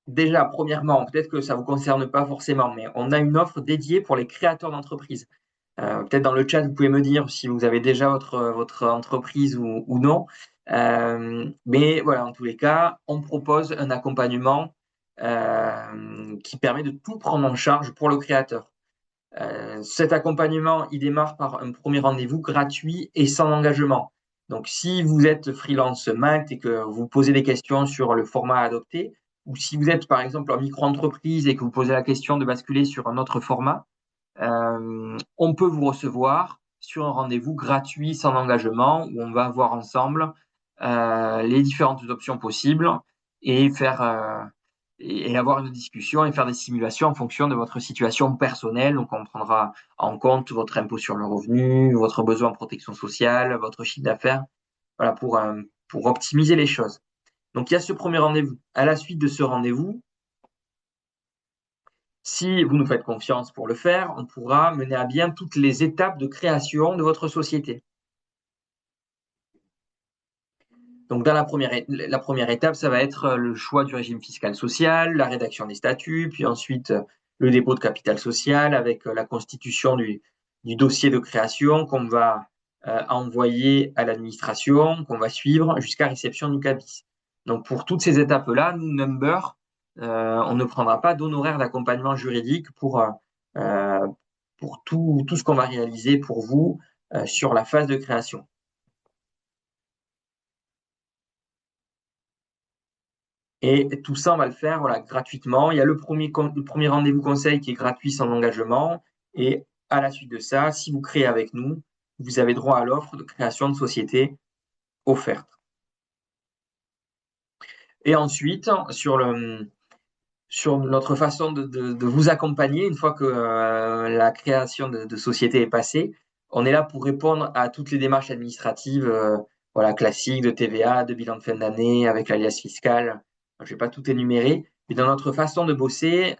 déjà, premièrement, peut-être que ça ne vous concerne pas forcément, mais on a une offre dédiée pour les créateurs d'entreprises. Peut-être dans le chat, vous pouvez me dire si vous avez déjà votre entreprise ou non. Mais voilà, en tous les cas, on propose un accompagnement qui permet de tout prendre en charge pour le créateur. Cet accompagnement, il démarre par un premier rendez-vous gratuit et sans engagement. Donc, si vous êtes freelance Malte et que vous posez des questions sur le format à adopter, ou si vous êtes par exemple en micro-entreprise et que vous posez la question de basculer sur un autre format, on peut vous recevoir sur un rendez-vous gratuit sans engagement où on va voir ensemble les différentes options possibles et faire et avoir une discussion et faire des simulations en fonction de votre situation personnelle. Donc, on prendra en compte votre impôt sur le revenu, votre besoin en protection sociale, votre chiffre d'affaires, voilà, pour optimiser les choses. Donc, il y a ce premier rendez-vous. À la suite de ce rendez-vous, si vous nous faites confiance pour le faire, on pourra mener à bien toutes les étapes de création de votre société. Donc, dans la première étape, ça va être le choix du régime fiscal social, la rédaction des statuts, puis ensuite le dépôt de capital social avec la constitution du dossier de création qu'on va envoyer à l'administration, qu'on va suivre jusqu'à réception du CABIS. Donc, pour toutes ces étapes-là, nous, Number, on ne prendra pas d'honoraires d'accompagnement juridique euh, pour tout ce qu'on va réaliser pour vous sur la phase de création. Et tout ça, on va le faire voilà, gratuitement. Il y a le premier rendez-vous conseil qui est gratuit sans engagement. Et à la suite de ça, si vous créez avec nous, vous avez droit à l'offre de création de société offerte. Et ensuite, sur notre façon de vous accompagner, une fois que la création de société est passée, on est là pour répondre à toutes les démarches administratives voilà, classiques de TVA, de bilan de fin d'année, avec l'alias fiscal. Je ne vais pas tout énumérer, mais dans notre façon de bosser,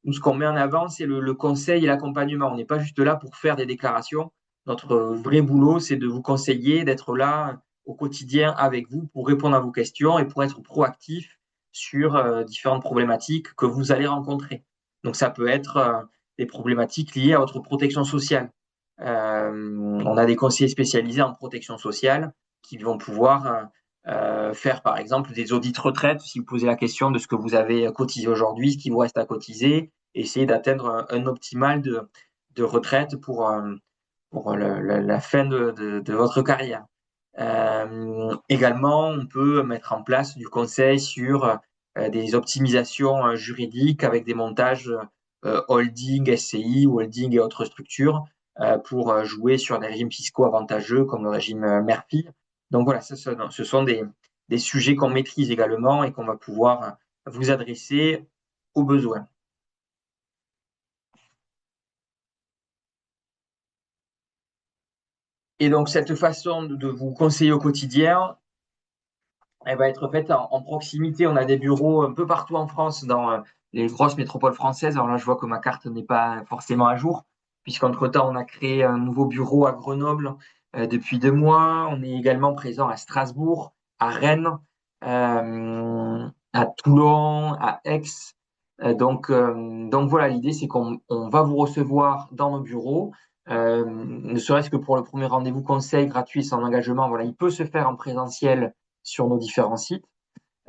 nous, ce qu'on met en avant, c'est le conseil et l'accompagnement. On n'est pas juste là pour faire des déclarations. Notre vrai boulot, c'est de vous conseiller, d'être là au quotidien avec vous pour répondre à vos questions et pour être proactif sur différentes problématiques que vous allez rencontrer. Donc, ça peut être des problématiques liées à votre protection sociale. On a des conseillers spécialisés en protection sociale qui vont pouvoir faire, par exemple, des audits retraite, si vous posez la question de ce que vous avez cotisé aujourd'hui, ce qui vous reste à cotiser, essayer d'atteindre un optimal de retraite pour la fin de votre carrière. Également, on peut mettre en place du conseil sur des optimisations juridiques avec des montages holding, SCI, holding et autres structures pour jouer sur des régimes fiscaux avantageux comme le régime mère-fille. Donc voilà, ce sont des sujets qu'on maîtrise également et qu'on va pouvoir vous adresser aux besoins. Et donc cette façon de vous conseiller au quotidien, elle va être faite en proximité. On a des bureaux un peu partout en France, dans les grosses métropoles françaises. Alors là, je vois que ma carte n'est pas forcément à jour, puisqu'entre-temps, on a créé un nouveau bureau à Grenoble depuis 2 mois. On est également présent à Strasbourg, à Rennes, à Toulon, à Aix. Donc voilà, l'idée, c'est qu'on va vous recevoir dans nos bureaux. Ne serait-ce que pour le premier rendez-vous conseil gratuit sans engagement, voilà, il peut se faire en présentiel sur nos différents sites,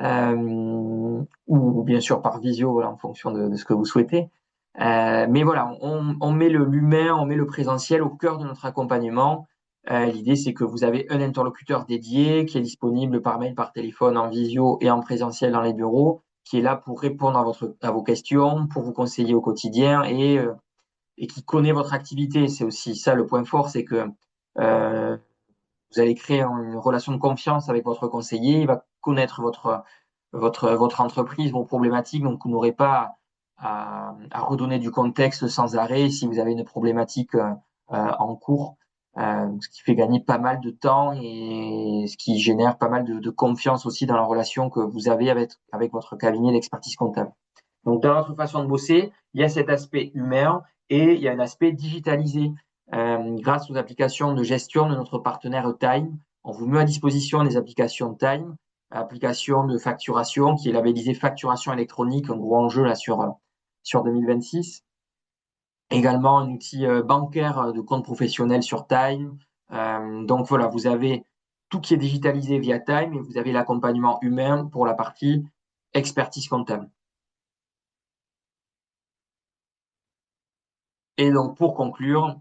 ou bien sûr par visio, voilà, en fonction de ce que vous souhaitez. Mais voilà, on met l'humain, on met le présentiel au cœur de notre accompagnement. L'idée, c'est que vous avez un interlocuteur dédié qui est disponible par mail, par téléphone, en visio et en présentiel dans les bureaux, qui est là pour répondre à vos questions, pour vous conseiller au quotidien et qui connaît votre activité. C'est aussi ça le point fort, c'est que euh, vous allez créer une relation de confiance avec votre conseiller. Il va connaître votre entreprise, vos problématiques. Donc, vous n'aurez pas à redonner du contexte sans arrêt si vous avez une problématique en cours, ce qui fait gagner pas mal de temps et ce qui génère pas mal de confiance aussi dans la relation que vous avez avec votre cabinet d'expertise comptable. Donc, dans notre façon de bosser, il y a cet aspect humain et il y a un aspect digitalisé. Grâce aux applications de gestion de notre partenaire Time, on vous met à disposition des applications Time, application de facturation qui est labellisée facturation électronique, un gros enjeu là sur 2026. Également un outil bancaire de compte professionnel sur Time. Donc voilà, vous avez tout qui est digitalisé via Time et vous avez l'accompagnement humain pour la partie expertise comptable. Et donc pour conclure,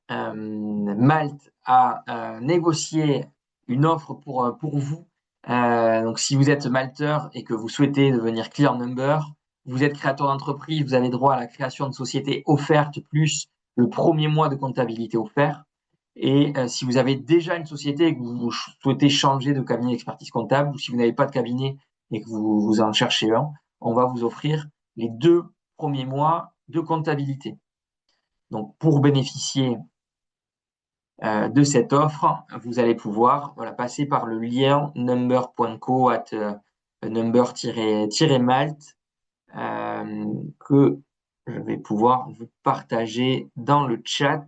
Malte a négocié une offre pour vous. Donc, si vous êtes malteur et que vous souhaitez devenir Clear Number, vous êtes créateur d'entreprise, vous avez droit à la création de société offerte plus le premier mois de comptabilité offert. Et si vous avez déjà une société et que vous souhaitez changer de cabinet d'expertise comptable, ou si vous n'avez pas de cabinet et que vous en cherchez un, on va vous offrir les 2 premiers mois de comptabilité. Donc, pour bénéficier de cette offre, vous allez pouvoir passer par le lien number.co number-malt que je vais pouvoir vous partager dans le chat.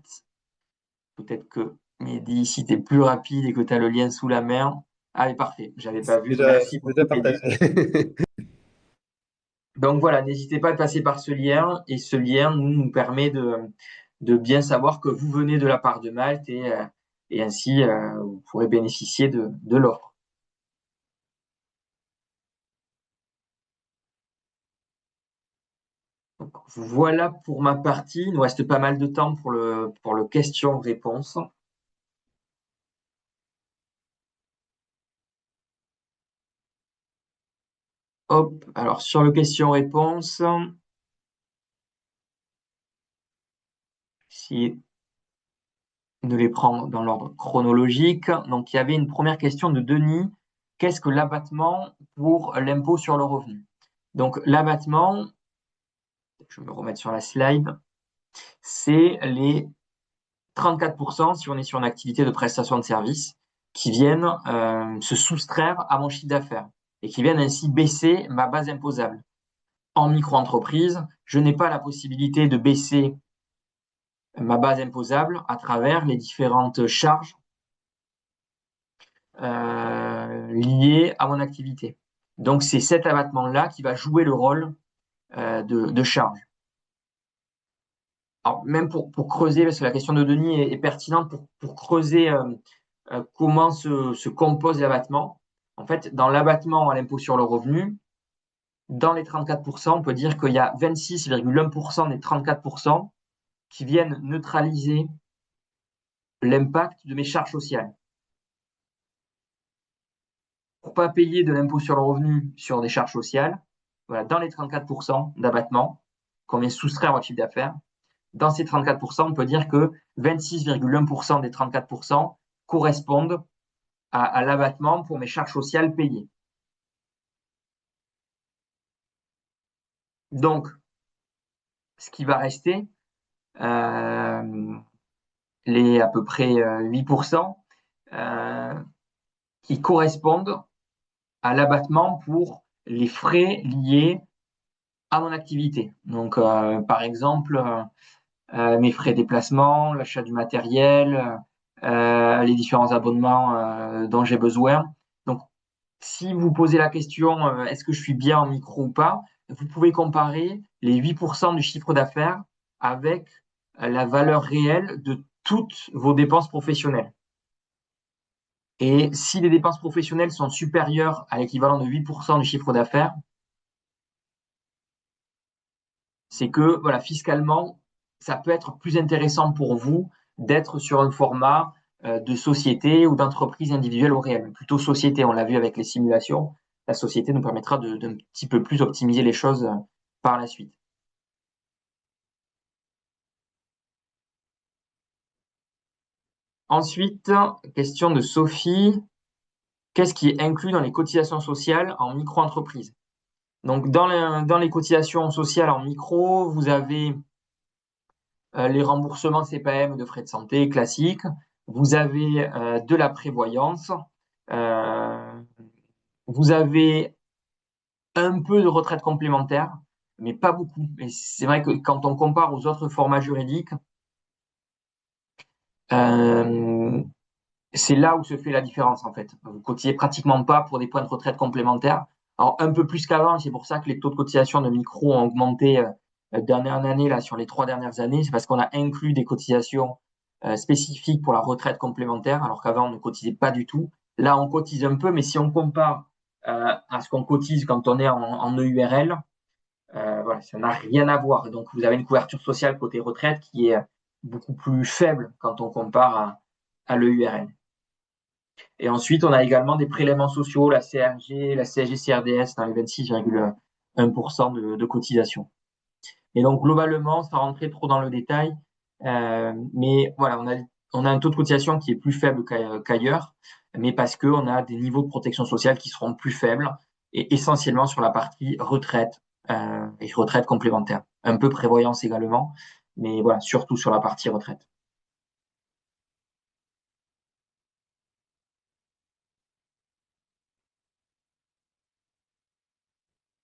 Peut-être que Mehdi, si tu es plus rapide et que tu as le lien sous la main. Ah, mais parfait, j'avais pas vu. Merci Déjà beaucoup, Mehdi. partagé. Donc voilà, n'hésitez pas à passer par ce lien et ce lien nous permet de bien savoir que vous venez de la part de Malte et ainsi vous pourrez bénéficier de l'offre. Donc, voilà pour ma partie. Il nous reste pas mal de temps pour le question-réponse. Hop, alors sur le question-réponse, si de les prendre dans l'ordre chronologique. Donc, il y avait une première question de Denis. Qu'est-ce que l'abattement pour l'impôt sur le revenu? Donc, l'abattement, je vais me remettre sur la slide, c'est les 34% si on est sur une activité de prestation de service qui viennent se soustraire à mon chiffre d'affaires et qui viennent ainsi baisser ma base imposable. En micro-entreprise, je n'ai pas la possibilité de baisser ma base imposable à travers les différentes charges liées à mon activité. Donc, c'est cet abattement-là qui va jouer le rôle de charge. Alors, même pour creuser, parce que la question de Denis est pertinente, pour creuser comment se compose l'abattement. En fait, dans l'abattement à l'impôt sur le revenu, dans les 34%, on peut dire qu'il y a 26,1% des 34% qui viennent neutraliser l'impact de mes charges sociales. Pour pas payer de l'impôt sur le revenu sur des charges sociales, voilà, dans les 34% d'abattement qu'on vient soustraire au chiffre d'affaires, dans ces 34%, on peut dire que 26,1% des 34% correspondent à l'abattement pour mes charges sociales payées. Donc, ce qui va rester, les à peu près 8%, qui correspondent à l'abattement pour les frais liés à mon activité. Donc, par exemple, mes frais de déplacement, l'achat du matériel, les différents abonnements dont j'ai besoin. Donc, si vous posez la question, est-ce que je suis bien en micro ou pas, vous pouvez comparer les 8% du chiffre d'affaires avec la valeur réelle de toutes vos dépenses professionnelles. Et si les dépenses professionnelles sont supérieures à l'équivalent de 8% du chiffre d'affaires, c'est que voilà, fiscalement, ça peut être plus intéressant pour vous d'être sur un format de société ou d'entreprise individuelle au réel. Plutôt société, on l'a vu avec les simulations, la société nous permettra d'un petit peu plus optimiser les choses par la suite. Ensuite, question de Sophie. Qu'est-ce qui est inclus dans les cotisations sociales en micro-entreprise? Donc, dans les cotisations sociales en micro, vous avez les remboursements CPM de frais de santé classiques. Vous avez de la prévoyance. Euh, vous avez un peu de retraite complémentaire, mais pas beaucoup. Et c'est vrai que quand on compare aux autres formats juridiques, euh, c'est là où se fait la différence en fait. Vous cotisez pratiquement pas pour des points de retraite complémentaires. Alors un peu plus qu'avant, c'est pour ça que les taux de cotisation de micro ont augmenté d'année en année là sur les 3 dernières années. C'est parce qu'on a inclus des cotisations spécifiques pour la retraite complémentaire, alors qu'avant on ne cotisait pas du tout. Là on cotise un peu, mais si on compare à ce qu'on cotise quand on est en EURL, voilà, ça n'a rien à voir. Donc vous avez une couverture sociale côté retraite qui est beaucoup plus faible quand on compare à l'EURL. Et ensuite, on a également des prélèvements sociaux, la CRG, la CSG-CRDS dans les 26,1% de cotisation. Et donc, globalement, sans rentrer trop dans le détail, mais voilà, on a un taux de cotisation qui est plus faible qu'ailleurs, mais parce qu'on a des niveaux de protection sociale qui seront plus faibles, et essentiellement sur la partie retraite et retraite complémentaire. Un peu prévoyance également, mais voilà, surtout sur la partie retraite.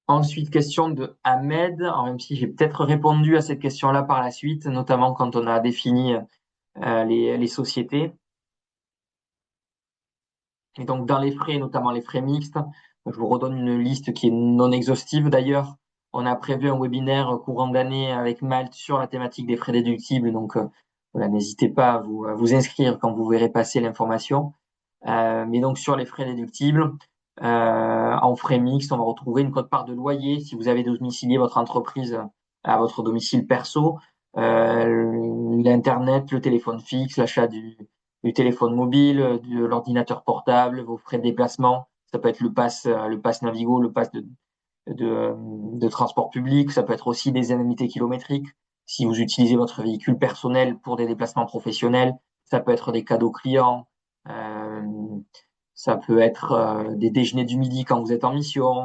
Ensuite, question de Ahmed. Alors, même si j'ai peut-être répondu à cette question-là par la suite, notamment quand on a défini les sociétés. Et donc, dans les frais, notamment les frais mixtes, je vous redonne une liste qui est non exhaustive d'ailleurs. On a prévu un webinaire courant d'année avec Malte sur la thématique des frais déductibles. Donc, voilà, n'hésitez pas à vous inscrire quand vous verrez passer l'information. Mais donc sur les frais déductibles, en frais mixtes, on va retrouver une quote-part de loyer si vous avez domicilié votre entreprise à votre domicile perso, l'internet, le téléphone fixe, l'achat du téléphone mobile, de l'ordinateur portable, vos frais de déplacement. Ça peut être le pass Navigo, le pass de transport public. Ça peut être aussi des indemnités kilométriques. Si vous utilisez votre véhicule personnel pour des déplacements professionnels, ça peut être des cadeaux clients. Euh, Ça peut être des déjeuners du midi quand vous êtes en mission.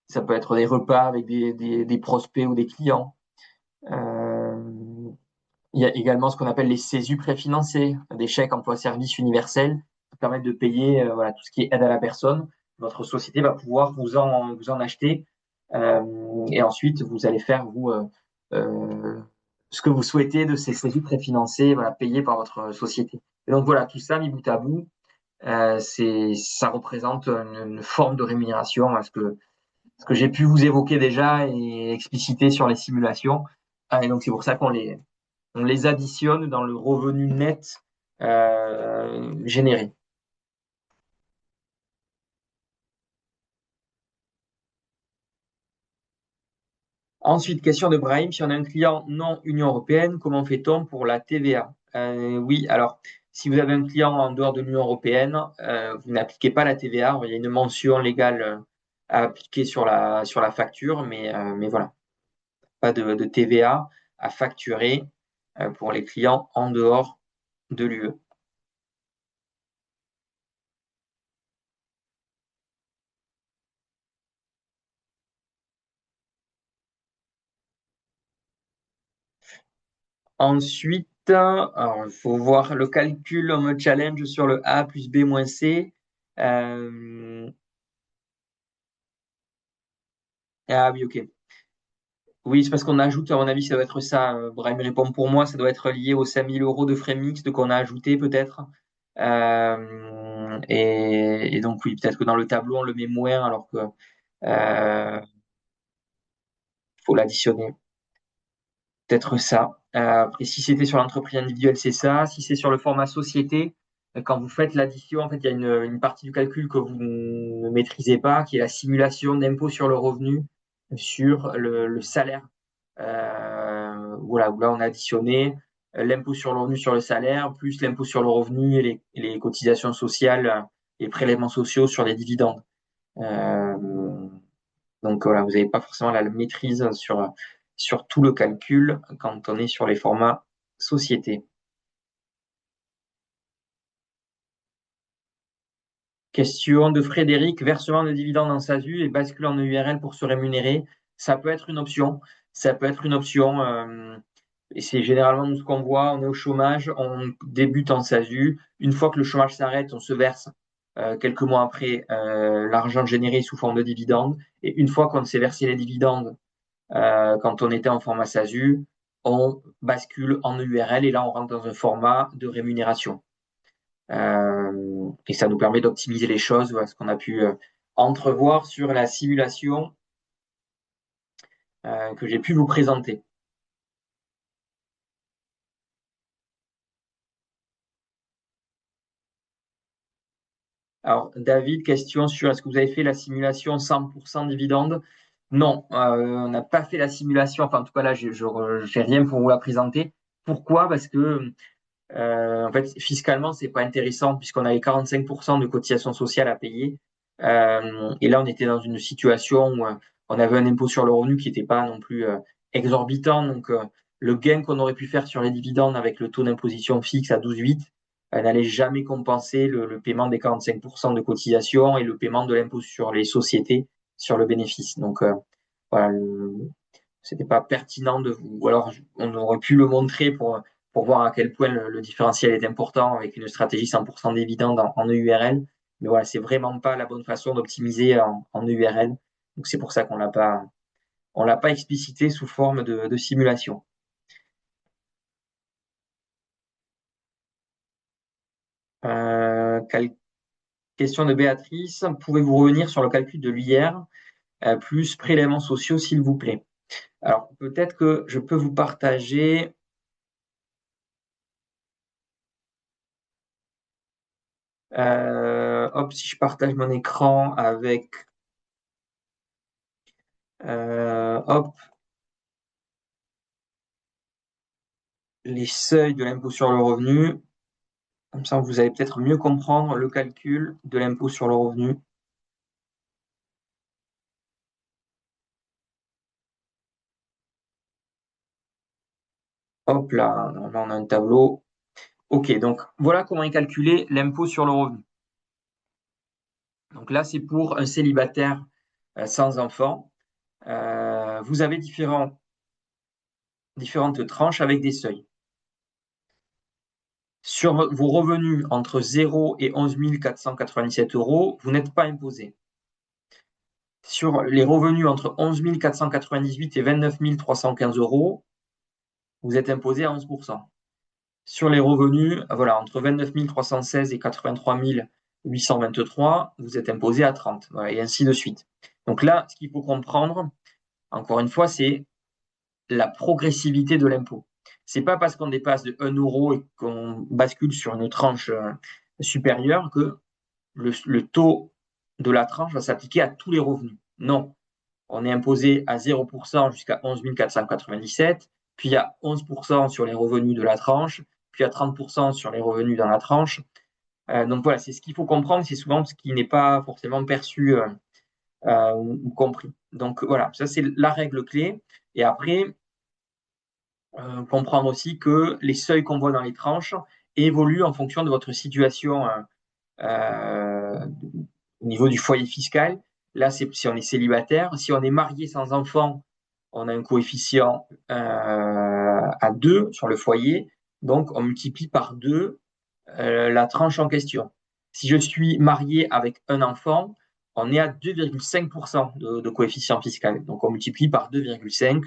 Ça peut être des repas avec des prospects ou des clients. Euh, il y a également ce qu'on appelle les CESU préfinancés, des chèques emploi-service universels qui permettent de payer voilà, tout ce qui est aide à la personne. Votre société va pouvoir vous en acheter et ensuite vous allez faire euh, ce que vous souhaitez de ces CESU préfinancés voilà, payés par votre société. Et donc voilà, tout ça mis bout à bout, ça représente une forme de rémunération, ce que j'ai pu vous évoquer déjà et expliciter sur les simulations. Et donc c'est pour ça on les additionne dans le revenu net généré. Ensuite, question de Brahim, si on a un client non Union européenne, comment fait-on pour la TVA? Oui, alors si vous avez un client en dehors de l'Union européenne, vous n'appliquez pas la TVA. Il y a une mention légale à appliquer sur la facture, mais voilà, pas de TVA à facturer pour les clients en dehors de l'UE. Ensuite, alors, il faut voir le calcul, on me challenge sur le A plus B moins C. Euh, ah oui, ok. Oui, c'est parce qu'on ajoute, à mon avis, ça doit être ça. Brahim répond pour moi, ça doit être lié aux 5 000 € de frais mixtes qu'on a ajouté peut-être. Et donc oui, peut-être que dans le tableau, on le met moins alors que faut l'additionner. Peut-être ça. Après, si c'était sur l'entreprise individuelle, c'est ça. Si c'est sur le format société, quand vous faites l'addition, en fait, il y a une partie du calcul que vous ne maîtrisez pas, qui est la simulation d'impôt sur le revenu sur le salaire. Voilà, où là, on a additionné l'impôt sur le revenu sur le salaire, plus l'impôt sur le revenu et les cotisations sociales et prélèvements sociaux sur les dividendes. Euh, donc voilà, vous n'avez pas forcément la maîtrise sur tout le calcul quand on est sur les formats société. Question de Frédéric, versement de dividendes en SASU et bascule en EURL pour se rémunérer. Ça peut être une option. Ça peut être une option. Et c'est généralement nous ce qu'on voit. On est au chômage, on débute en SASU. Une fois que le chômage s'arrête, on se verse quelques mois après l'argent généré sous forme de dividendes. Et une fois qu'on s'est versé les dividendes quand on était en format SASU, on bascule en EURL et là on rentre dans un format de rémunération. Et ça nous permet d'optimiser les choses, voilà, ce qu'on a pu entrevoir sur la simulation que j'ai pu vous présenter. Alors, David, question sur est-ce que vous avez fait la simulation 100% dividende? Non, on n'a pas fait la simulation. Enfin, en tout cas, là, j'ai rien pour vous la présenter. Pourquoi? Parce que en fait, fiscalement, c'est pas intéressant puisqu'on avait 45% de cotisation sociale à payer. Et là, on était dans une situation où on avait un impôt sur le revenu qui n'était pas non plus exorbitant. Donc, le gain qu'on aurait pu faire sur les dividendes avec le taux d'imposition fixe à 12,8 n'allait jamais compenser le paiement des 45% de cotisation et le paiement de l'impôt sur les sociétés sur le bénéfice. Donc, voilà, c'était pas pertinent de vous, ou alors on aurait pu le montrer pour voir à quel point le différentiel est important avec une stratégie 100% d'évident en EURL. Mais voilà, c'est vraiment pas la bonne façon d'optimiser en EURL. Donc c'est pour ça on l'a pas explicité sous forme de simulation. Quelle question de Béatrice. Pouvez-vous revenir sur le calcul de l'IR plus prélèvements sociaux, s'il vous plaît? Alors, peut-être que je peux vous partager. Hop, si je partage mon écran avec hop, les seuils de l'impôt sur le revenu. Comme ça, vous allez peut-être mieux comprendre le calcul de l'impôt sur le revenu. Hop là, on a un tableau. OK, donc voilà comment est calculé l'impôt sur le revenu. Donc là, c'est pour un célibataire sans enfant. Vous avez différentes tranches avec des seuils. Sur vos revenus entre 0 et 11 497 euros, vous n'êtes pas imposé. Sur les revenus entre 11 498 et 29 315 euros, vous êtes imposé à 11%. Sur les revenus, voilà, entre 29 316 et 83 823, vous êtes imposé à 30, voilà, et ainsi de suite. Donc là, ce qu'il faut comprendre, encore une fois, c'est la progressivité de l'impôt. C'est pas parce qu'on dépasse de 1 euro et qu'on bascule sur une tranche supérieure que le taux de la tranche va s'appliquer à tous les revenus. Non, on est imposé à 0% jusqu'à 11 497, puis à 11% sur les revenus de la tranche, puis à 30% sur les revenus dans la tranche. Donc voilà, c'est ce qu'il faut comprendre, c'est souvent ce qui n'est pas forcément perçu ou compris. Donc voilà, ça c'est la règle clé. Et après, comprendre aussi que les seuils qu'on voit dans les tranches évoluent en fonction de votre situation euh, au niveau du foyer fiscal. Là, c'est si on est célibataire. Si on est marié sans enfant, on a un coefficient à 2 sur le foyer. Donc, on multiplie par 2 la tranche en question. Si je suis marié avec un enfant, on est à 2,5% de coefficient fiscal. Donc, on multiplie par 2,5.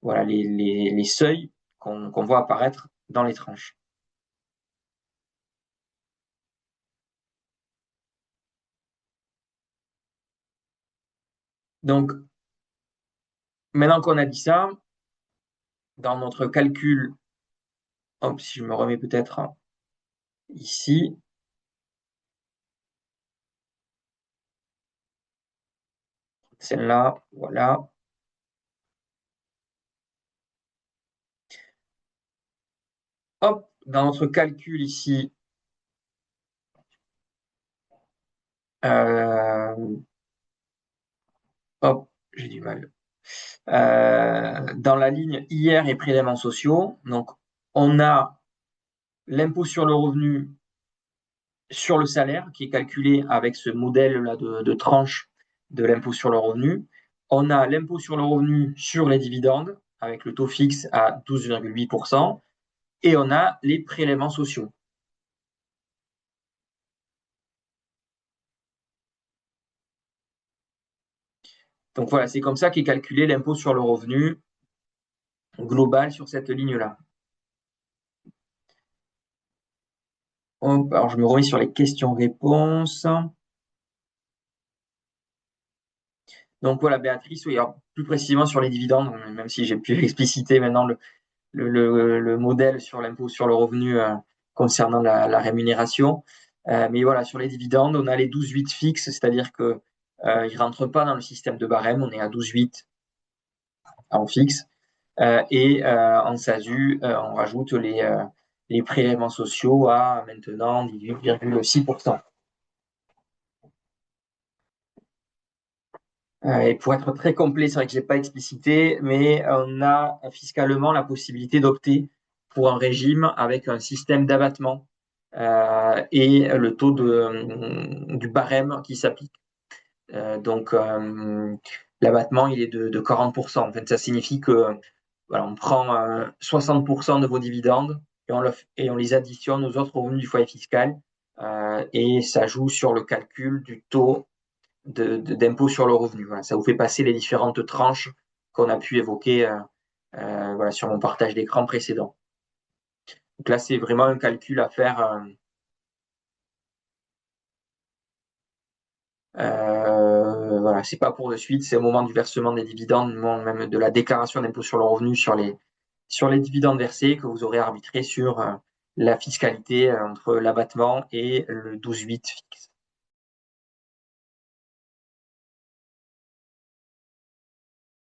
Voilà les seuils qu'on voit apparaître dans les tranches. Donc, maintenant qu'on a dit ça, dans notre calcul, hop, si je me remets peut-être ici, celle-là, voilà. Hop, dans notre calcul ici, euh, hop, j'ai du mal. Dans la ligne IR et prélèvements sociaux, donc on a l'impôt sur le revenu sur le salaire qui est calculé avec ce modèle-là de tranche de l'impôt sur le revenu. On a l'impôt sur le revenu sur les dividendes avec le taux fixe à 12,8% et on a les prélèvements sociaux. Donc voilà, c'est comme ça qu'est calculé l'impôt sur le revenu global sur cette ligne-là. Alors je me remets sur les questions-réponses. Donc voilà, Béatrice, oui, alors plus précisément sur les dividendes, même si j'ai pu expliciter maintenant le modèle sur l'impôt sur le revenu concernant la rémunération. Mais voilà, sur les dividendes, on a les 12,8 fixes, c'est-à-dire que ils rentrent pas dans le système de barème, on est à 12,8 en fixe. Et en SASU, on rajoute les prélèvements sociaux à maintenant 18,6%. Et pour être très complet, c'est vrai que j'ai pas explicité, mais on a fiscalement la possibilité d'opter pour un régime avec un système d'abattement et le taux du barème qui s'applique. Donc l'abattement, il est de 40%. En fait, ça signifie que voilà, on prend 60% de vos dividendes et on les additionne aux autres revenus du foyer fiscal et ça joue sur le calcul du taux d'impôt sur le revenu. Voilà, ça vous fait passer les différentes tranches qu'on a pu évoquer voilà, sur mon partage d'écran précédent. Donc là, c'est vraiment un calcul à faire. Voilà, c'est pas pour de suite, c'est au moment du versement des dividendes, même de la déclaration d'impôt sur le revenu sur les dividendes versés que vous aurez arbitré sur la fiscalité entre l'abattement et le 12,8 fixe.